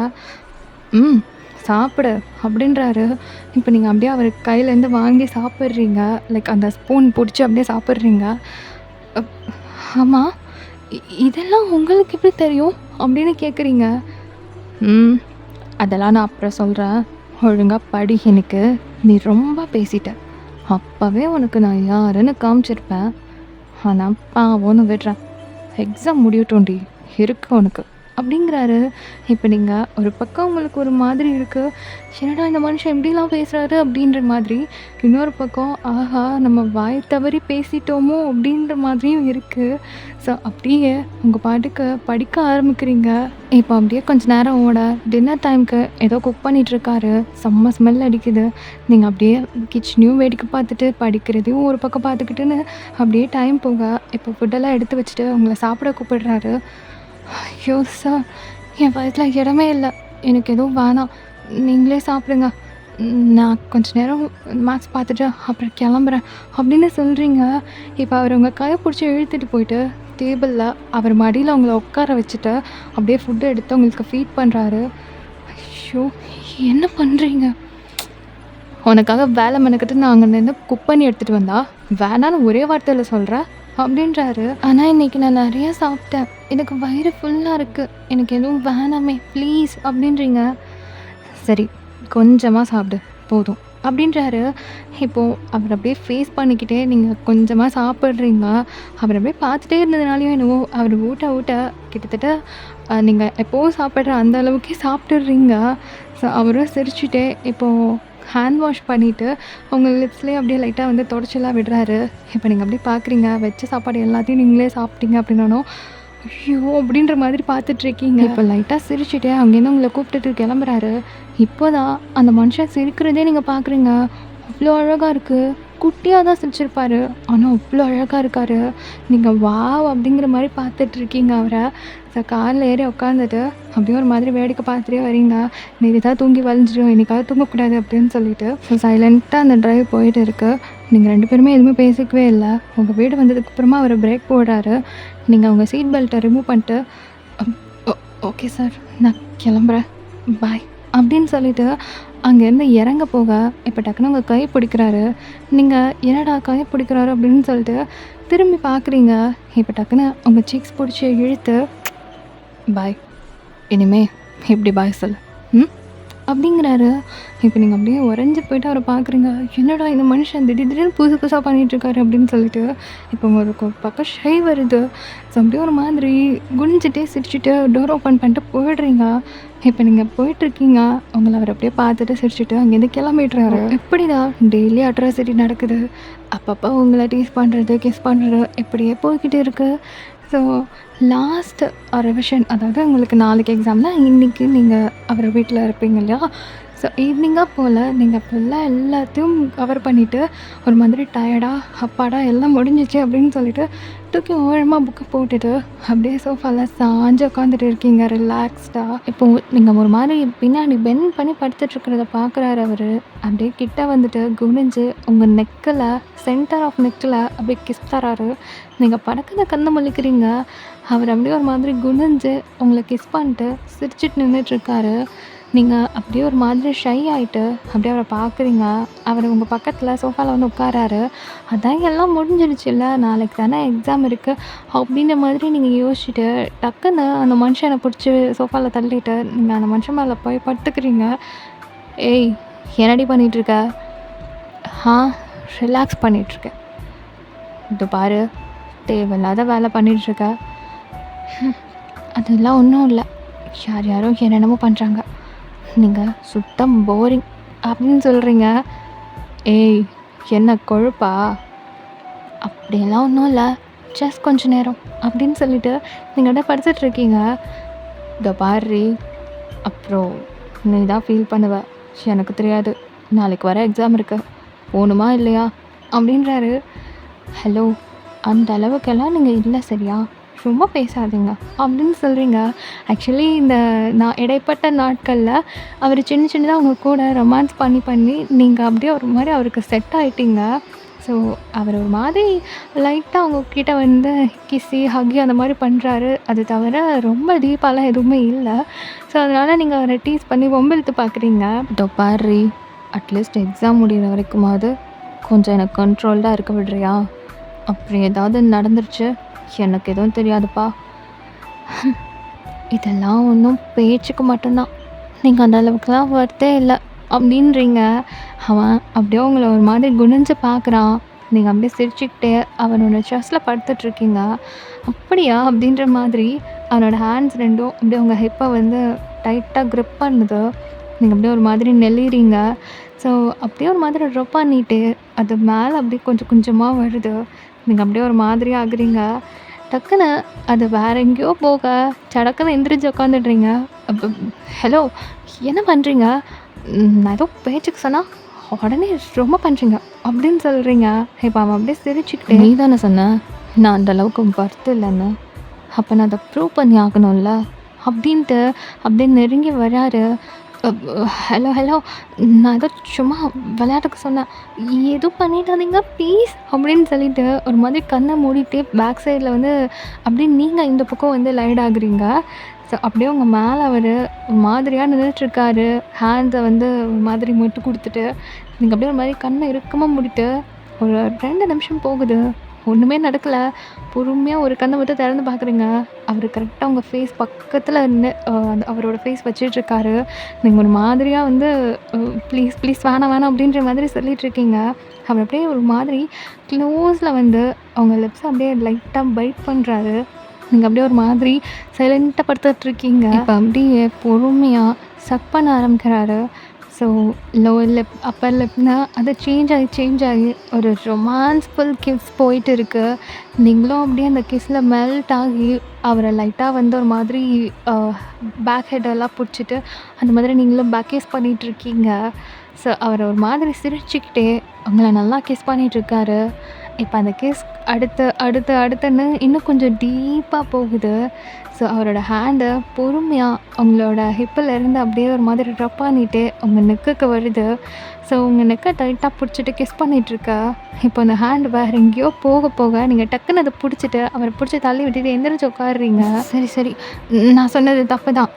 சாப்பிடு அப்படின்றாரு. இப்போ நீங்கள் அப்படியே அவர் கையிலேருந்து வாங்கி சாப்பிட்றீங்க. லைக் அந்த ஸ்பூன் பிடிச்சி அப்படியே சாப்பிட்றீங்க. ஆமாம், இதெல்லாம் உங்களுக்கு எப்படி தெரியும் அப்படின்னு கேட்குறீங்க. அதெல்லாம் நான் அப்புறம் சொல்கிறேன், ஒழுங்காக படி. எனக்கு நீ ரொம்ப பேசிட்ட, அப்போவே உனக்கு நான் யாருன்னு காமிச்சிருப்பேன். ஆனால் பாவம்னு விடுறேன், எக்ஸாம் முடியட்டோண்டி இருக்கு உனக்கு அப்படிங்கிறாரு. இப்போ நீங்கள் ஒரு பக்கம் உங்களுக்கு ஒரு மாதிரி இருக்குது, என்னடா இந்த மனுஷன் எப்படிலாம் பேசுகிறாரு அப்படின்ற மாதிரி. இன்னொரு பக்கம் ஆஹா நம்ம வாய் தவறி பேசிட்டோமோ அப்படின்ற மாதிரியும் இருக்குது. ஸோ அப்படியே உங்கள் பாட்டுக்கு படிக்க ஆரம்பிக்கிறீங்க. இப்போ அப்படியே கொஞ்சம் நேரம் டின்னர் டைமுக்கு ஏதோ குக் பண்ணிகிட்ருக்காரு. செம்ம ஸ்மெல் அடிக்குது. நீங்கள் அப்படியே கிச்சனையும் வேடிக்கை பார்த்துட்டு படிக்கிறதையும் ஒரு பக்கம் பார்த்துக்கிட்டுன்னு அப்படியே டைம் போக இப்போ ஃபுட்டெல்லாம் எடுத்து வச்சுட்டு உங்களை சாப்பிட கூப்பிடுறாரு. ஐயோ சார், என் வயசில் இடமே இல்லை, எனக்கு எதுவும் வேணாம், நீங்களே சாப்பிடுங்க, நான் கொஞ்சம் நேரம் மேக்ஸ் பார்த்துட்டு அப்புறம் கிளம்புறேன் அப்படின்னு சொல்கிறீங்க. இப்போ அவர் உங்கள் கையை பிடிச்சி இழுத்துட்டு போயிட்டு டேபிளில் அவர் மடியில் உங்களை உட்கார வச்சுட்டு அப்படியே ஃபுட்டு எடுத்து உங்களுக்கு ஃபீட் பண்ணுறாரு. ஐயோ என்ன பண்ணுறீங்க, உனக்காக வேலை மெனக்கிட்டு நான் அங்கே குக் பண்ணி எடுத்துகிட்டு வந்தா வேணான்னு ஒரே வார்த்தையில் சொல்கிறேன் அப்படின்றாரு. ஆனால் இன்றைக்கி நான் நிறையா சாப்பிட்டேன், எனக்கு வயிறு ஃபுல்லாக இருக்குது, எனக்கு எதுவும் வேணாமே ப்ளீஸ் அப்படின்றீங்க. சரி கொஞ்சமாக சாப்பிடு போதும் அப்படின்றாரு. இப்போது அவர் அப்படியே ஃபேஸ் பண்ணிக்கிட்டே நீங்கள் கொஞ்சமாக சாப்பிட்றீங்க. அவர் அப்படியே பார்த்துட்டே இருந்ததுனாலையும் என்னவோ அவர் ஊட்ட கிட்டத்தட்ட நீங்கள் எப்போவும் சாப்பிட்ற அந்த அளவுக்கே சாப்பிட்டுடுறீங்க. ஸோ அவரும் சிரிச்சுட்டே இப்போது ஹேண்ட் வாஷ் பண்ணிவிட்டு உங்கள் லிப்ஸ்லேயே அப்படியே லைட்டாக தொடச்செல்லாம் விடுறாரு. இப்போ நீங்கள் அப்படியே பார்க்குறீங்க, வச்ச சாப்பாடு எல்லாத்தையும் நீங்களே சாப்பிட்டீங்க அப்படின்னாலும் ஐயோ அப்படின்ற மாதிரி பார்த்துட்ருக்கீங்க. இப்போ லைட்டாக சிரிச்சுட்டே அங்கேருந்து உங்களை கூப்பிட்டுட்டு கிளம்புறாரு. இப்போ தான் அந்த மனுஷன் சிரிக்கிறதே நீங்கள் பார்க்குறீங்க. அவ்வளோ அழகாக இருக்குது. குட்டியாக தான் சிரிச்சிருப்பாரு. ஆனால் அவ்வளோ அழகாக இருக்காரு. நீங்கள் வாவ் அப்படிங்கிற மாதிரி பார்த்துட்ருக்கீங்க அவரை. ஸோ காரில் ஏறி உட்காந்துட்டு அப்படியே ஒரு மாதிரி வேடிக்கை பார்த்துட்டே வரீங்க. நேற்று தான் தூங்கி வலிஞ்சிடும், இன்றைக்காவது தூங்கக்கூடாது அப்படின்னு சொல்லிட்டு. ஸோ சைலண்ட்டாக அந்த டிரைவ் போயிட்டு இருக்கு. நீங்கள் 2 பேருமே எதுவுமே பேசிக்கவே இல்லை. உங்கள் வீடு வந்ததுக்கப்புறமா அவர் பிரேக் போடுறாரு. நீங்கள் உங்கள் சீட் பெல்ட்டை ரிமூவ் பண்ணிட்டு ஓகே சார், நான் கிளம்புறேன், பாய் அப்படின்னு சொல்லிட்டு அங்கேருந்து இறங்க போக இப்போ டக்குன்னு உங்கள் கை பிடிக்கிறாரு. நீங்கள் என்னடா கை பிடிக்கிறாரு அப்படின்னு சொல்லிட்டு திரும்பி பார்க்குறீங்க. இப்போ டக்குன்னு உங்கள் சீக்ஸ் பிடிச்சி இழுத்து பாய், இனிமே இப்படி பாய் சொல்லு அப்படிங்கிறாரு. இப்போ நீங்கள் அப்படியே உறைஞ்சி போயிட்டு அவரை பார்க்குறீங்க. என்னடா இந்த மனுஷன் திடீர்னு புதுசு புதுசாக பண்ணிகிட்ருக்காரு அப்படின்னு சொல்லிட்டு இப்போ உங்களுக்கு ஒரு பக்கம் ஷை வருது. ஸோ அப்படியே ஒரு மாதிரி குனிஞ்சிட்டே சிரிச்சுட்டு டோர் ஓப்பன் பண்ணிட்டு போயிடுறீங்க. இப்போ நீங்கள் போயிட்டுருக்கீங்க. உங்களை அவர் அப்படியே பார்த்துட்டு சிரிச்சுட்டு அங்கேருந்து கிளம்பிடுறாரு. இப்படிதான் டெய்லி அட்ராசிட்டி நடக்குது. அப்பப்போ உங்களை டீஸ் பண்ணுறது, கிஸ் பண்ணுறது இப்படியே போய்கிட்டே இருக்குது. ஸோ லாஸ்ட் ரிவிஷன், அதாவது உங்களுக்கு நாளைக்கு எக்ஸாம்னா இன்றைக்கி நீங்கள் அவர் வீட்டில் இருப்பீங்க இல்லையா? ஸோ ஈவினிங்காக போல் நீங்கள் ஃபுல்லாக எல்லாத்தையும் கவர் பண்ணிவிட்டு ஒரு மாதிரி டயர்டாக அப்பாடா எல்லாம் முடிஞ்சிச்சு அப்படின்னு சொல்லிட்டு தூக்கி ஓரமாக புக்கை போட்டுட்டு அப்படியே சோஃபாவில் சாஞ்சு உட்காந்துட்டு இருக்கீங்க ரிலாக்ஸ்டாக. இப்போது நீங்கள் ஒரு மாதிரி பின்னாடி பெண்ட் பண்ணி படுத்துட்ருக்கிறத பார்க்குறாரு அவர். அப்படியே கிட்ட வந்துட்டு குனிஞ்சு உங்கள் நெக்கில், சென்டர் ஆஃப் நெக்கில் அப்படியே கிஸ் தராரு. நீங்கள் படக்குன்னு கண்ணை முழிக்கிறீங்க. அவர் அப்படியே ஒரு மாதிரி குனிஞ்சு உங்களை கிஸ் பண்ணிட்டு சிரிச்சிட்டு நின்றுட்டுருக்காரு. நீங்கள் அப்படியே ஒரு மாதிரி ஷை ஆகிட்டு அப்படியே அவரை பார்க்குறீங்க. அவர் உங்கள் பக்கத்தில் சோஃபாவில் வந்து உட்காராரு. அதான் எல்லாம் முடிஞ்சிடுச்சுல்ல, நாளைக்கு தானே எக்ஸாம் இருக்குது அப்படின்ற மாதிரி நீங்கள் யோசிச்சுட்டு டக்குன்னு அந்த மனுஷனை பிடிச்சி சோஃபாவில் தள்ளிட்டு நீங்கள் அந்த மனுஷன் மேலே போய் படுத்துக்கிறீங்க. ஏய், என்னடி பண்ணிகிட்ருக்க? ரிலாக்ஸ் பண்ணிகிட்ருக்கேன். இது பாரு, தேவையில்லாத வேலை பண்ணிகிட்ருக்க. அதெல்லாம் ஒன்றும் இல்லை, யாரும் என்னென்னமோ பண்ணுறாங்க, நீங்கள் சுத்தம் போரிங் அப்படின்னு சொல்கிறீங்க. ஏய், என்ன கொழுப்பா? அப்படியெல்லாம் ஒன்றும் இல்லை, ஜஸ்ட் கொஞ்ச நேரம் அப்படின்னு சொல்லிட்டு நீங்கள் அப்படியே படிச்சுட்ருக்கீங்க. இதை பாரு, அப்புறம் நீ தான் ஃபீல் பண்ணுவ, எனக்கு தெரியாது, நாளைக்கு வர எக்ஸாம் இருக்கு, போகணுமா இல்லையா அப்படின்றாரு. ஹலோ, அந்த அளவுக்கெல்லாம் நீங்கள் இல்லை சரியா, ரொம்ப பேசாதீங்க அப்படின்னு சொல்கிறீங்க. ஆக்சுவலி இந்த இடைப்பட்ட நாட்களில் அவர் சின்னதாக அவங்க கூட ரொமான்ஸ் பண்ணி நீங்கள் அப்படியே ஒரு மாதிரி அவருக்கு செட் ஆகிட்டீங்க. ஸோ அவர் ஒரு மாதிரி லைட்டாக அவங்கக்கிட்ட வந்து கிஸ்ஸி ஹக்கி அந்த மாதிரி பண்ணுறாரு. அது தவிர ரொம்ப டீப்பாலாம் எதுவுமே இல்லை. ஸோ அதனால் நீங்கள் அவரை டீஸ் பண்ணி வம்பிழுத்து பார்க்குறீங்க. இதோ பாரு, அட்லீஸ்ட் எக்ஸாம் முடிகிற வரைக்குமாவது கொஞ்சம் எனக்கு கண்ட்ரோல்டாக இருக்க விடுறியா? அப்படி ஏதாவது நடந்துருச்சு, எனக்கு எதுவும் தெரியாதுப்பா. இதெல்லாம் ஒன்றும் பேச்சுக்கு மட்டும்தான், நீங்கள் அந்த அளவுக்குலாம் வர்த்தே இல்லை அப்படின்றீங்க. அவன் அப்படியே உங்களை ஒரு மாதிரி குனிஞ்சு பார்க்குறான். நீங்கள் அப்படியே சிரிச்சுக்கிட்டே அவனோட செஸ்ட்டில் படுத்துட்ருக்கீங்க. அப்படியா அப்படின்ற மாதிரி அவனோட ஹேண்ட்ஸ் ரெண்டும் அப்படியே உங்கள் ஹிப்பை வந்து டைட்டாக க்ரிப் பண்ணுது. நீங்கள் அப்படியே ஒரு மாதிரி நெளிறீங்க. ஸோ அப்படியே ஒரு மாதிரி ட்ராப் பண்ணிட்டு அது மேலே அப்படியே கொஞ்சம் கொஞ்சமாக வருது. நீங்கள் அப்படியே ஒரு மாதிரி ஆகுறீங்க. டக்குன்னு அது வேறு எங்கேயோ போக சடக்குன்னு எந்திரிச்சு உட்காந்துடுறீங்க. ஹலோ, என்ன பண்ணுறீங்க? நான் ஏதோ பேச்சுக்கு சொன்னால் உடனே ரொம்ப பண்ணுறீங்க அப்படின்னு சொல்கிறீங்க. இப்போ அவன் அப்படியே சிரிச்சுக்கிட்டு, நீ தானே சொன்ன நான் அந்த அளவுக்கு வர்த்து இல்லைன்னு, அப்போ நான் அதை ப்ரூவ் பண்ணி ஆகணும்ல அப்படின்ட்டு அப்படியே நெருங்கி வராரு. ஹலோ, நான் ஏதோ சும்மா விளையாட்டுக்கு சொன்னேன், எதுவும் பண்ணிடாதீங்க ப்ளீஸ் அப்படின்னு சொல்லிட்டு ஒரு மாதிரி கண்ணை மூடிட்டு பேக் சைடில் வந்து அப்படியே நீங்கள் இந்த பக்கம் வந்து லைட் ஆகுறீங்க. ஸோ அப்படியே உங்கள் மேலே அவர் ஒரு மாதிரியாக நின்றுட்டுருக்காரு. ஹேண்ட்ஸை வந்து ஒரு மாதிரி மட்டும் கொடுத்துட்டு நீங்கள் அப்படியே ஒரு மாதிரி கண்ணை இறுக்கமாக மூடிட்டு ஒரு 2 நிமிஷம் போகுது, ஒன்றுமே நடக்கலை. பொறுமையாக ஒரு கண்ணை மட்டும் திறந்து பார்க்குறீங்க. அவர் கரெக்டாக உங்கள் ஃபேஸ் பக்கத்தில் நின்று அவரோட ஃபேஸ் வச்சிட்ருக்காரு. நீங்கள் ஒரு மாதிரியாக வந்து ப்ளீஸ் வேணாம் அப்படின்ற மாதிரி சொல்லிகிட்ருக்கீங்க. அவர் அப்படியே ஒரு மாதிரி க்ளோஸில் வந்து அவங்க லிப்ஸை அப்படியே லைட்டாக பைட் பண்ணுறாரு. நீங்கள் அப்படியே ஒரு மாதிரி சைலண்ட்டாக படுத்துட்ருக்கீங்க. இப்போ அப்படியே பொறுமையாக சக் பண்ண ஆரம்பிக்கிறாரு. ஸோ லோவர் லிப், அப்பர் லிப்னா அது சேஞ்ச் ஆகி ஒரு ரொமான்ஸ்ஃபுல் கிஸ் போயிட்டு இருக்கு. நீங்களும் அப்படியே அந்த கிஸ்ஸில் மெல்ட் ஆகி அவரை லைட்டாக வந்து ஒரு மாதிரி பேக் ஹெட்டெல்லாம் பிடிச்சிட்டு அந்த மாதிரி நீங்களும் பேக் கிஸ் பண்ணிகிட்ருக்கீங்க. ஸோ அவர் ஒரு மாதிரி சிரிச்சுக்கிட்டே உங்கள நல்லா கிஸ் பண்ணிகிட்ருக்காரு. இப்போ அந்த கிஸ் அடுத்து அடுத்து அடுத்துன்னு இன்னும் கொஞ்சம் டீப்பாக போகுது. ஸோ அவரோட ஹேண்டை பொறுமையாக உங்களோட ஹிப்பில் இருந்து அப்படியே ஒரு மாதிரி ட்ரப் பண்ணிட்டு உங்கள் நெக்குக்கு வருது. ஸோ உங்கள் நெக்கை டைட்டாக பிடிச்சிட்டு கிஸ் பண்ணிகிட்ருக்க. இப்போ அந்த ஹேண்டு வேறு எங்கேயோ போக போக நீங்கள் டக்குன்னு அதை பிடிச்சிட்டு அவரை பிடிச்சி தள்ளி விட்டுட்டு எந்திரிச்சு உட்காடுறீங்க. சரி சரி, நான் சொன்னது தப்பு தான்,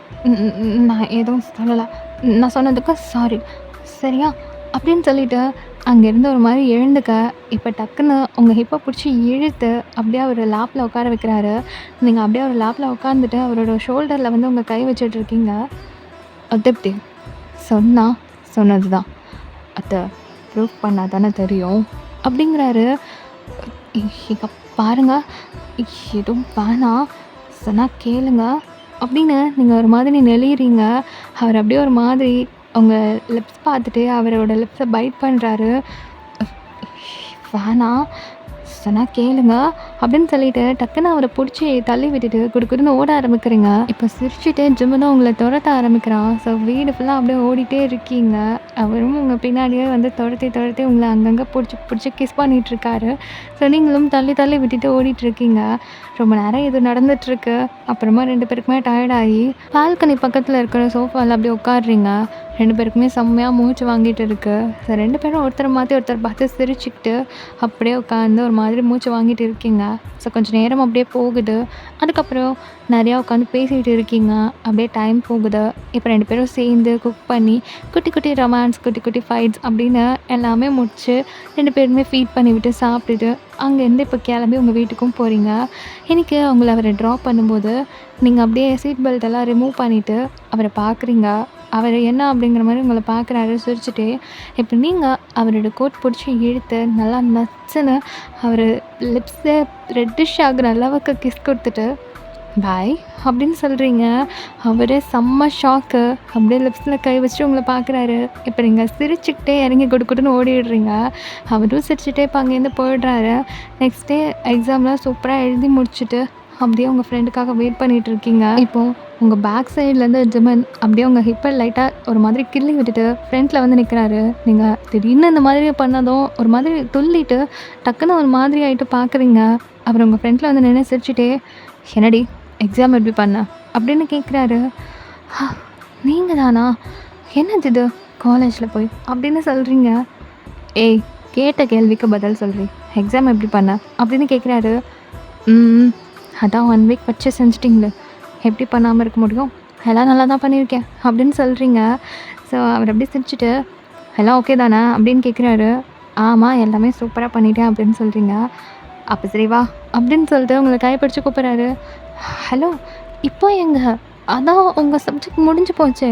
நான் எதுவும் சொல்லலை, நான் சொன்னதுக்கு சாரி சரியா அப்படின்னு சொல்லிட்டு அங்கேருந்து ஒரு மாதிரி எழுந்துக்க. இப்போ டக்குன்னு உங்கள் ஹிப்பை பிடிச்சி இழுத்து அப்படியே அவர் லேப்பில் உட்கார வைக்கிறாரு. நீங்கள் அப்படியே அவர் லேப்பில் உட்காந்துட்டு அவரோட ஷோல்டரில் வந்து உங்கள் கை வச்சிட்ருக்கீங்க. அது எப்படி சொன்னது தான், அதை ப்ரூஃப் பண்ணால் தானே தெரியும் அப்படிங்கிறாரு. இங்கே பாருங்க, எதுவும் வேணாம், சொன்னால் கேளுங்க அப்படின்னு நீங்கள் ஒரு மாதிரி நெளிகிறீங்க. அவர் அப்படியே ஒரு மாதிரி அவங்க லிப்ஸ் பார்த்துட்டு அவரோட லிப்ஸை பைட் பண்ணுறாரு. வேணாம், சொன்னால் கேளுங்க அப்படின்னு சொல்லிட்டு டக்குன்னு அவரை பிடிச்சி தள்ளி விட்டுட்டு குடுக்குன்னு ஓட ஆரம்பிக்கிறீங்க. இப்போ சிரிச்சுட்டு ஜிம்முன்னு உங்களை துரத்த ஆரம்பிக்கிறான். ஸோ வீடு ஃபுல்லாக அப்படியே ஓடிட்டே இருக்கீங்க. அவரும் உங்கள் பின்னாடியே வந்து துரத்தி உங்களை அங்கங்கே பிடிச்சி கிஸ் பண்ணிகிட்ருக்காரு. ஸோ நீங்களும் தள்ளி தள்ளி விட்டுட்டு ஓடிட்டுருக்கீங்க. ரொம்ப நேரம் இது நடந்துகிட்ருக்கு. அப்புறமா 2 பேருக்குமே டயர்டாகி பால்கனி பக்கத்தில் இருக்கிற சோஃபாவில் அப்படியே உட்காடுறீங்க. 2 பேருக்குமே செம்மையாக மூச்சு வாங்கிட்டு இருக்கு. ஸோ 2 பேரும் ஒருத்தரை மாற்றி ஒருத்தர் பார்த்து சிரிச்சுக்கிட்டு அப்படியே உட்காந்து ஒரு மாதிரி மூச்சு வாங்கிட்டு இருக்கீங்க. ஸோ கொஞ்சம் நேரம் அப்படியே போகுது. அதுக்கப்புறம் நிறையா உட்காந்து பேசிகிட்டு இருக்கீங்க. அப்படியே டைம் போகுது. இப்போ 2 பேரும் சேர்ந்து குக் பண்ணி குட்டி குட்டி ரொமான்ஸ், குட்டி குட்டி ஃபைட்ஸ் அப்படின்னு எல்லாமே முடிச்சு 2 பேருமே ஃபீட் பண்ணிவிட்டு சாப்பிட்டுட்டு அங்கேருந்து இப்போ கிளம்பி உங்கள் வீட்டுக்கும் போகிறீங்க. எனக்கு அவங்கள அவரை ட்ராப் பண்ணும்போது நீங்கள் அப்படியே சீட் பெல்ட் எல்லாம் ரிமூவ் பண்ணிவிட்டு அவரை பார்க்குறீங்க. அவர் என்ன அப்படிங்கிற மாதிரி உங்களை பார்க்குறாரு சிரிச்சுட்டே. இப்போ நீங்கள் அவரோட கோட் பிடிச்சி இழுத்து நல்லா நச்சுன்னு அவர் லிப்ஸை ரெட்டிஷ் ஆகுற அளவுக்கு கிஸ் கொடுத்துட்டு பாய் அப்படின்னு சொல்கிறீங்க. அவரே செம்ம ஷாக்கு. அப்படியே லிப்ஸில் கை வச்சு உங்களை பார்க்குறாரு. இப்போ நீங்கள் சிரிச்சுக்கிட்டே இறங்கி கொடுக்குன்னு ஓடிடுறீங்க. அவரும் சிரிச்சுட்டே இப்போ அங்கேருந்து போயிடுறாரு. நெக்ஸ்ட் டே எக்ஸாம்லாம் சூப்பராக எழுதி முடிச்சுட்டு அப்படியே உங்கள் ஃப்ரெண்டுக்காக வெயிட் பண்ணிகிட்ருக்கீங்க. இப்போது உங்கள் பேக் சைட்லேருந்து ஜிமன் அப்படியே உங்கள் ஹிப்பை லைட்டாக ஒரு மாதிரி கிள்ளி விட்டுட்டு ஃப்ரண்ட்டில் வந்து நிற்கிறாரு. நீங்கள் திடீர்னு இந்த மாதிரி பண்ணதும் ஒரு மாதிரி துள்ளிட்டு டக்குன்னு ஒரு மாதிரி ஆகிட்டு பார்க்குறீங்க. அவர் உங்கள் ஃப்ரெண்டில் வந்து நின்று சிரிச்சுட்டே என்னடி எக்ஸாம் எப்படி பண்ண அப்படின்னு கேட்குறாரு. நீங்கள் தானா, என்னது இது காலேஜில் போய் அப்படின்னு சொல்கிறீங்க. ஏய், கேட்ட கேள்விக்கு பதில் சொல்கிறீ, எக்ஸாம் எப்படி பண்ண அப்படின்னு கேட்குறாரு. அதான் 1 வீக் வச்சு செஞ்சிட்டிங்களே, எப்படி பண்ணாமல் இருக்க முடியும், எல்லாம் நல்லா தான் பண்ணியிருக்கேன் அப்படின்னு சொல்கிறீங்க. ஸோ அவர் அப்படியே சிரிச்சுட்டு எல்லாம் ஓகே தானே அப்படின்னு கேட்குறாரு. ஆமாம், எல்லாமே சூப்பராக பண்ணிட்டேன் அப்படின்னு சொல்கிறீங்க. அப்போ சரி வா அப்படின்னு சொல்லிட்டு உங்களை கைப்பிடிச்சு கூப்பிட்றாரு. ஹலோ, இப்போ அதான் உங்கள் சப்ஜெக்ட் முடிஞ்சு போச்சு.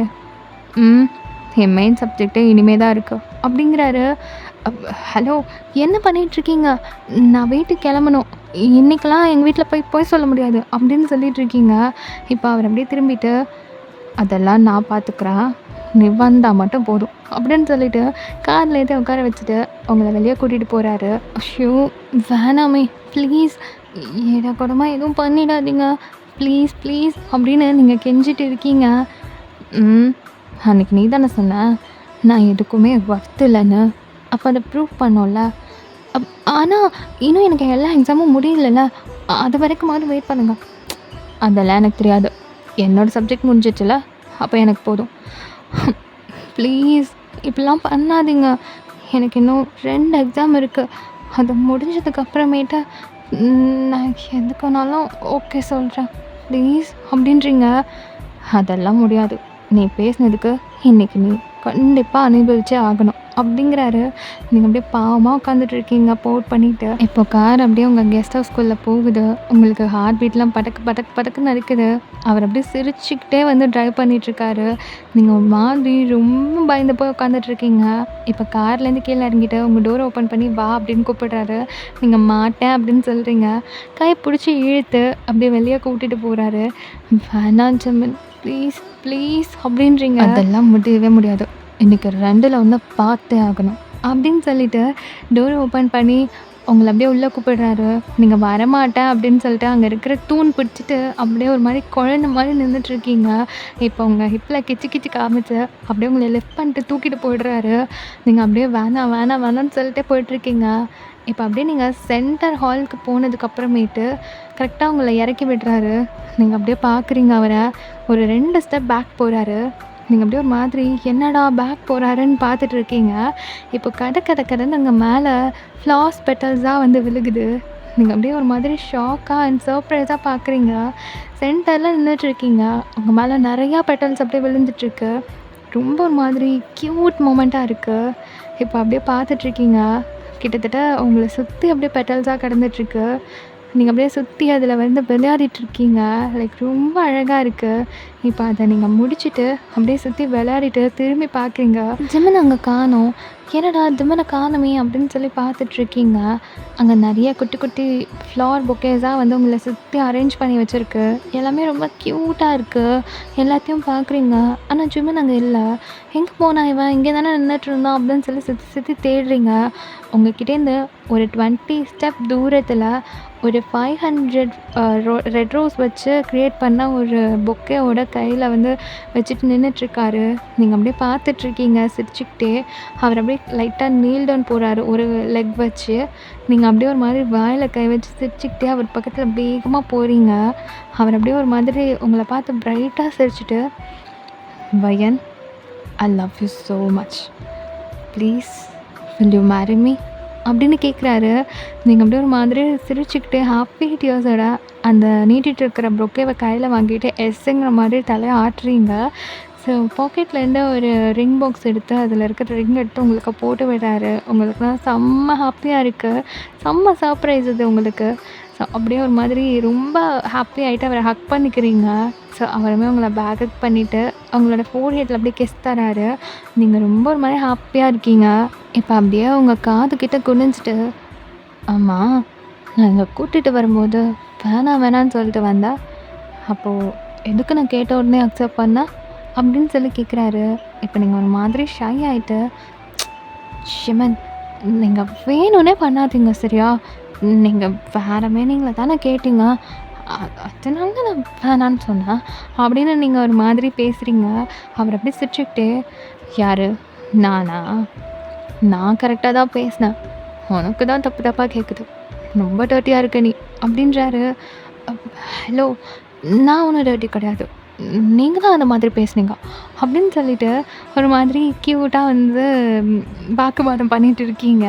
என் மெயின் சப்ஜெக்டே இனிமே தான் இருக்குது அப்படிங்கிறாரு. ஹலோ, என்ன பண்ணிகிட்ருக்கீங்க, நான் வீட்டுக்கு கிளம்பணும், இன்றைக்கெல்லாம் எங்கள் வீட்டில் போய் சொல்ல முடியாது அப்படின்னு சொல்லிகிட்ருக்கீங்க. இப்போ அவர் அப்படியே திரும்பிட்டு அதெல்லாம் நான் பார்த்துக்குறேன், நீ வந்தால் மட்டும் போதும் அப்படின்னு சொல்லிட்டு கார்லேயே உட்கார வச்சுட்டு உங்களை வெளியே கூட்டிகிட்டு போகிறாரு. ஐயோ வேணாமே, ப்ளீஸ் ஏடா கூடமாக எதுவும் பண்ணிடாதீங்க, ப்ளீஸ் ப்ளீஸ் அப்படின்னு நீங்கள் கெஞ்சிட்டு இருக்கீங்க. அன்றைக்கி நீ தானே சொன்ன நான் எதுக்குமே ஒர்த்து இல்லைன்னு, அப்போ அதை ப்ரூவ் பண்ணோம்ல. ஆனால் இன்னும் எனக்கு எல்லா எக்ஸாமும் முடியலல்ல, அது வரைக்குமாவது வெயிட் பண்ணுங்க. அதெல்லாம் எனக்கு தெரியாது, என்னோடய சப்ஜெக்ட் முடிஞ்சிச்சுல, அப்போ எனக்கு போதும். ப்ளீஸ் இப்படிலாம் பண்ணாதீங்க, எனக்கு இன்னும் 2 எக்ஸாம் இருக்குது, அது முடிஞ்சதுக்கப்புறமேட்டு நான் எதுக்குனாலும் ஓகே சொல்கிறேன் ப்ளீஸ் அப்படின்றீங்க. அதெல்லாம் முடியாது, நீ பேசினதுக்கு இன்றைக்கி நீ கண்டிப்பாக அனுபவிச்சே ஆகணும் அப்படிங்கிறாரு. நீங்கள் அப்படியே பாவமாக உட்காந்துட்ருக்கீங்க போட் பண்ணிவிட்டு. இப்போ கார் அப்படியே உங்கள் கெஸ்ட் ஹவுஸ்குள்ளே போகுது. உங்களுக்கு ஹார்ட் பீட்லாம் படக்குன்னு இருக்குது. அவர் அப்படியே சிரிச்சுக்கிட்டே வந்து ட்ரைவ் பண்ணிகிட்ருக்காரு. நீங்கள் ஒரு மாதிரி ரொம்ப பயந்து போய் உட்காந்துட்ருக்கீங்க. இப்போ கார்லேருந்து கீழே இறங்கிட்டு உங்கள் டோரை ஓப்பன் பண்ணி வா அப்படின்னு கூப்பிடுறாரு. நீங்கள் மாட்டேன் அப்படின்னு சொல்கிறீங்க. கை பிடிச்சி இழுத்து அப்படியே வெளியே கூட்டிகிட்டு போகிறாரு. வேணாம் ஜமன், ப்ளீஸ் ப்ளீஸ் அப்படின்றீங்க. அதெல்லாம் முடியவே முடியாது, இன்றைக்கி 2ல் ஒன்று பார்த்தே ஆகணும் அப்படின்னு சொல்லிவிட்டு டோரை ஓப்பன் பண்ணி உங்கள அப்படியே உள்ள கூப்பிடுறாரு. நீங்க வரமாட்டேன் அப்படின்னு சொல்லிட்டு அங்க இருக்கிற தூண் பிடிச்சுட்டு அப்படியே ஒரு மாரி குழந்த மாரி நின்னுட்டுருக்கீங்க. இப்போ உங்க ஹிப்ல கிச்சு கிச்சு காமிச்சு அப்படியே உங்கள லிஃப்ட் பண்ணிட்டு தூக்கிட்டு போயிடுறாரு. நீங்க அப்படியே வேணாம், வேணாம், வேணாம்னு சொல்லிட்டே போயிட்டுருக்கீங்க. இப்போ அப்படியே நீங்க சென்டர் ஹாலுக்கு போனதுக்கப்புறமேட்டு கரெக்ட்டா உங்கள இறக்கி விடுறாரு. நீங்க அப்படியே பார்க்குறீங்க அவர. ஒரு 2 ஸ்டெப் பேக் போறாரு. நீங்க அப்படியே ஒரு மாதிரி என்னடா பேக் போறாருன்னு பார்த்துட்டு இருக்கீங்க. இப்போ கட கட கடன்னு அங்க மேல ஃப்ளார்ஸ் பெட்டல்ஸா வந்து விழுகுது. நீங்க அப்படியே ஒரு மாதிரி ஷாக்கா அண்ட் சர்ப்ரைஸா பார்க்குறீங்க. சென்டர்ல நின்னுட்டுருக்கீங்க. உங்க மேல நெறையா பெட்டல்ஸ் அப்படியே விழுந்துட்டுருக்கு. ரொம்ப ஒரு மாதிரி க்யூட் மொமெண்ட்டா இருக்கு. இப்போ அப்படியே பார்த்துட்ருக்கீங்க. கிட்டத்தட்ட உங்கள சுத்தி அப்படியே பெட்டல்ஸா கிடந்துட்டுருக்கு. நீங்க அப்படியே சுத்தி அதில வந்து விளையாடிட்டுருக்கீங்க. லைக் ரொம்ப அழகா இருக்கு. இப்ப அத நீங்க முடிச்சுட்டு, அப்படியே சுத்தி விளையாடிட்டு திரும்பி பார்க்குறீங்க. ஜிமின் அங்க காணோம். "என்னடா ஜிமின காணோமே!" அப்படின்னு சொல்லி பார்த்துட்ருக்கீங்க. அங்க நெறைய குட்டி குட்டி ஃப்ளவர் பொக்கேஸா வந்து உங்கள சுத்தி அரேஞ்ச் பண்ணி வச்சிருக்கு. எல்லாமே ரொம்ப க்யூட்டா இருக்கு. எல்லாத்தையும் பார்க்குறீங்க. ஆனா ஜிமின் அங்க இல்ல. "எங்க போனா இவன்? இங்கே தானே நின்னுட்டுருந்தான்." அப்படின்னு சொல்லி சுத்தி சுத்தி தேடுறீங்க. உங்ககிட்டேருந்து ஒரு 20 ஸ்டெப் தூரத்தில ஒரு 500 ரெட் ரோஸ் வச்சு கிரியேட் பண்ண ஒரு பொக்கேவோட கையில வந்து வச்சுட்டு நின்னுட்டுருக்காரு. நீங்க அப்படியே பார்த்துட்ருக்கீங்க சிரிச்சுக்கிட்டே. அவர் அப்படியே லைட்டா நீல் டவுன் போறாரு ஒரு லெக் வச்சு. நீங்க அப்படியே ஒரு மாதிரி வாயில கை வச்சு சிரிச்சுக்கிட்டே அவர் பக்கத்தில வேகமா போறீங்க. அவர் அப்படியே ஒரு மாதிரி உங்கள பார்த்து பிரைட்டா சிரிச்சுட்டு, "Wayne, I love you so much. Please will you marry me?" அப்படின்னு கேட்குறாரு. நீங்க அப்படியே ஒரு மாதிரி சிரிச்சுக்கிட்டு ஹாப்பி டியர்ஸோட அந்த நீட்டிட்டு இருக்கிற பொக்கேவ கையில வாங்கிட்டு எஸ்ஸுங்கிற மாதிரி தலைய ஆட்டுறீங்க. ஸோ பாக்கெட்லேருந்து ஒரு ரிங் பாக்ஸ் எடுத்து அதில இருக்கிற ரிங் எடுத்து உங்களுக்கு போட்டு விடுறாரு. உங்களுக்குலாம் செம்ம ஹாப்பியா இருக்கு. செம்ம சர்ப்ரைஸ் இது உங்களுக்கு. ஸோ அப்படியே ஒரு மாதிரி ரொம்ப ஹாப்பி ஆயிட்டு அவர ஹக் பண்ணிக்கிறீங்க. ஸோ அவருமே உங்கள பேக் ஹக் பண்ணிட்டு அவங்களோட ஃபோர்ஹெட்ல அப்படியே கிஸ் தராரு. நீங்க ரொம்ப ஒரு மாதிரி ஹாப்பியா இருக்கீங்க. இப்ப அப்படியே உங்க காது கிட்ட குனிஞ்சுட்டு, "ஆமா, நான் இங்க கூட்டிட்டு வரும்போது வேணாம் வேணான்னு சொல்லிட்டு வந்தா, அப்போ எதுக்கு நான் கேட்ட உடனே அக்செப்ட் பண்ண?" அப்படின்னு சொல்லி கேட்குறாரு. இப்ப நீங்க ஒரு மாதிரி ஷை ஆயிட்டு, "ஷிமன், நீங்க வேணும்னே பண்ணாதீங்க சரியா? நீங்க வேற மீனிங்ல தானே கேட்டீங்க. அதனால தான் நான் வேணான்னு சொன்னேன்." அப்படின்னு நீங்க ஒரு மாதிரி பேசுறீங்க. அவர் அப்படியே சிரிச்சுக்கிட்டே, "யாரு? நானா? நான் கரெக்ட்டா தான் பேசினேன். உனக்கு தான் தப்பு தப்பா கேட்குது. ரொம்ப டர்ட்டியா இருக்க நீ." அப்படின்றாரு. அப் "ஹலோ, நான் ஒண்ணும் டர்ட்டி கிடையாது. நீங்க தான் அந்த மாதிரி பேசுனீங்க." அப்படின்னு சொல்லிட்டு ஒரு மாதிரி க்யூட்டா வந்து வாக்குவாதம் பண்ணிட்டு இருக்கீங்க.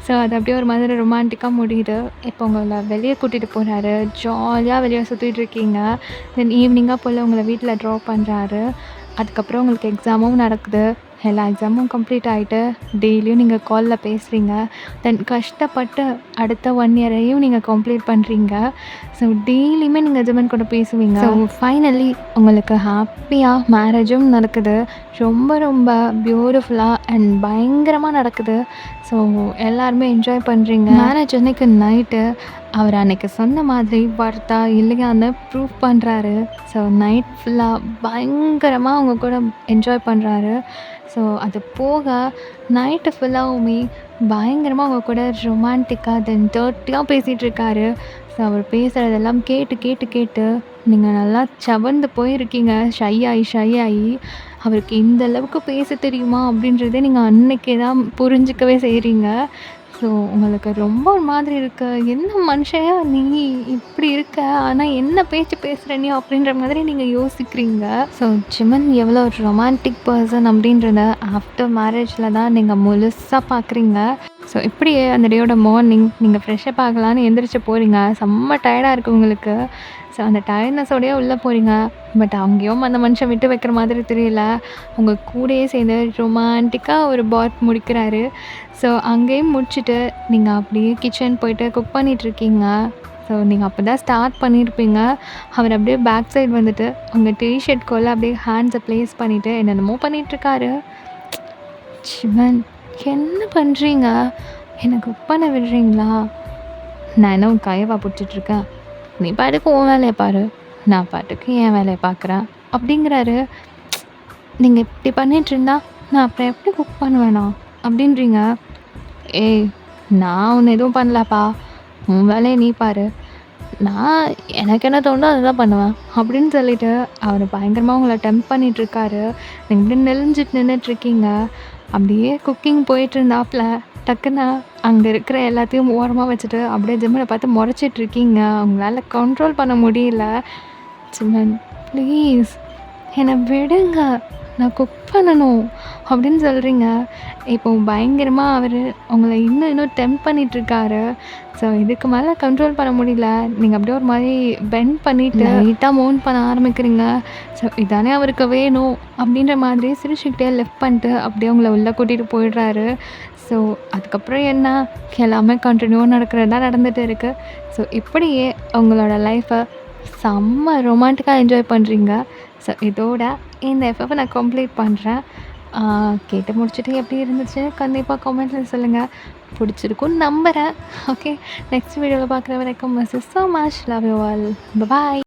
ஸோ அது அப்படியே ஒரு மாதிரி ரொமான்டிக்கா முடியுது. இப்போ உங்கள வெளிய கூட்டிட்டு போறாரு. ஜாலியா வெளிய சுத்திட்டு இருக்கீங்க. தென் ஈவினிங்கா போல உங்கள வீட்ல ட்ராப் பண்றாரு. அதுக்கப்புறம் உங்களுக்கு எக்ஸாமும் நடக்குது. எல்லா எக்ஸாமும் கம்ப்ளீட் ஆயிட்டு, டெய்லியும் நீங்க கால்ல பேசுறீங்க. தென் கஷ்டப்பட்டு அடுத்த 1 இயரையும் நீங்க கம்ப்ளீட் பண்றீங்க. ஸோ டெய்லியுமே நீங்க ஜிமின் கூட பேசுவீங்க. ஸோ ஃபைனலி உங்களுக்கு ஹாப்பியா மேரேஜும் நடக்குது. ரொம்ப ரொம்ப பியூட்டிஃபுல்லா அண்ட் பயங்கரமா நடக்குது. ஸோ எல்லாருமே என்ஜாய் பண்றீங்க. மேரேஜ் அன்னைக்கு நைட்டு அவர் அன்னைக்கு சொன்ன மாதிரி வர்த்தா இல்லையான்னு ப்ரூவ் பண்றாரு. ஸோ நைட் ஃபுல்லா பயங்கரமா அவங்க கூட என்ஜாய் பண்றாரு. ஸோ அது போக நைட்டு ஃபுல்லாவுமே பயங்கரமா அவங்க கூட ரொமான்டிக்கா தென் டர்ட்டியா பேசிகிட்ருக்காரு. ஸோ அவர் பேசுகிறதெல்லாம் கேட்டு கேட்டு கேட்டு நீங்கள் நல்லா சவந்து போயிருக்கீங்க. ஷை ஆகி அவருக்கு இந்த அளவுக்கு பேச தெரியுமா அப்படின்றதே நீங்கள் அன்னைக்கே தான் புரிஞ்சுக்கவே செய்கிறீங்க. ஸோ உங்களுக்கு ரொம்ப ஒரு மாதிரி இருக்கு. "என்ன மனுஷன்யா நீ இப்படி இருக்க? ஆனா என்ன பேச்சு பேசுற நீ?" அப்படின்ற மாதிரி நீங்க யோசிக்கிறீங்க. ஸோ ஜிமின் எவ்வளோ ஒரு ரொமான்டிக் பர்சன் அப்படின்றத ஆஃப்டர் மேரேஜில் தான் நீங்க முழுசா பார்க்குறீங்க. ஸோ இப்படியே அந்த டேயோட மார்னிங் நீங்க ஃப்ரெஷ்ஷப் ஆகலான்னு எந்திரிச்சு போறீங்க. செம்ம டயர்டா இருக்கு உங்களுக்கு. ஸோ அந்த டயர்ட்னஸோடயே உள்ள போறீங்க. பட் அங்கேயும் அந்த மனுஷன் விட்டு வைக்கிற மாதிரி தெரியல. உங்க கூடயே சேர்ந்து ரொமான்டிக்கா ஒரு பாத் முடிக்கிறாரு. ஸோ அங்கேயும் முடிச்சுட்டு நீங்க அப்படியே கிச்சன் போயிட்டு குக் பண்ணிட்டுருக்கீங்க. ஸோ நீங்க அப்போ தான் ஸ்டார்ட் பண்ணியிருப்பீங்க. அவர் அப்படியே பேக் சைடு வந்துட்டு உங்க ஷர்ட்குள்ள அப்படியே ஹேண்ட்ஸை ப்ளேஸ் பண்ணிட்டு என்னென்னமோ பண்ணிட்டுருக்காரு. "சிவன், என்ன பண்ணுறீங்க? என்ன குக் பண்ண விடுறீங்களா? நான் என்ன உன் கையவா பிடிச்சிட்ருக்கேன்? நீ பாட்டுக்கு உன் வேலையை பாரு. நான் பாட்டுக்கு என் வேலையை பார்க்குறேன்." அப்படிங்கிறாரு. "நீங்க இப்படி பண்ணிட்டு இருந்தா நான் அப்புறம் எப்படி குக் பண்ணுவேனா?" அப்படின்றீங்க. "ஏய், நான் உன்ன எதுவும் பண்ணலப்பா. உன் வேலைய நீ பாரு. நான் எனக்கு என்ன தோணுதோ அதுதான் பண்ணுவேன்." அப்படின்னு சொல்லிட்டு அவரு பயங்கரமா உங்கள டெம்ப்ட் பண்ணிட்டுருக்காரு. நீங்க இப்படி நெளிஞ்சிட்டு நின்னுட்ருக்கீங்க. அப்படியே குக்கிங் போயிட்டுருந்தாப்புல, டக்குன்னு அங்க இருக்கிற எல்லாத்தையும் ஓரமா வச்சுட்டு, அப்படியே ஜிம்மன பார்த்து மொறச்சிட்ருக்கீங்க. உங்களால கண்ட்ரோல் பண்ண முடியல. "சிம்ரன் ப்ளீஸ் என்ன விடுங்க. நான் குக் பண்ணணும்." அப்படின்னு சொல்றீங்க. இப்போ பயங்கரமா அவரு உங்கள இன்னும் இன்னும் டெம்ப்ட் பண்ணிட்டுருக்காரு. ஸோ இதுக்கு மேல கண்ட்ரோல் பண்ண முடியல. நீங்க அப்படியே ஒரு மாரி பெண்ட் பண்ணிட்டு லைட்டா மோன் பண்ண ஆரம்பிக்கிறீங்க. ஸோ இதானே அவருக்கு வேணும் அப்படின்ற மாதிரி சிரிச்சுக்கிட்டே லெஃப்ட் பண்ணிட்டு அப்படியே உங்கள உள்ள கூட்டிட்டு போயிடுறாரு. ஸோ அதுக்கப்புறம் என்ன? எல்லாமே கன்டினியூவா நடக்கிறது தான் நடந்துட்டு இருக்கு. ஸோ இப்படியே உங்களோட லைஃப்ப செம்ம ரொமான்டிக்கா என்ஜாய் பண்ணுறீங்க. ஸோ இதோட இந்த எஃப்எஃப்பை நான் கம்ப்ளீட் பண்ணுறேன். கேட்டு முடிச்சுட்டு எப்படி இருந்துச்சு கண்டிப்பாக கமெண்ட்டில் சொல்லுங்கள். பிடிச்சிருக்குன்னு நம்புகிறேன். ஓகே, நெக்ஸ்ட் வீடியோவில் பார்க்குற வரைக்கும் miss so much. Love you all. Bye.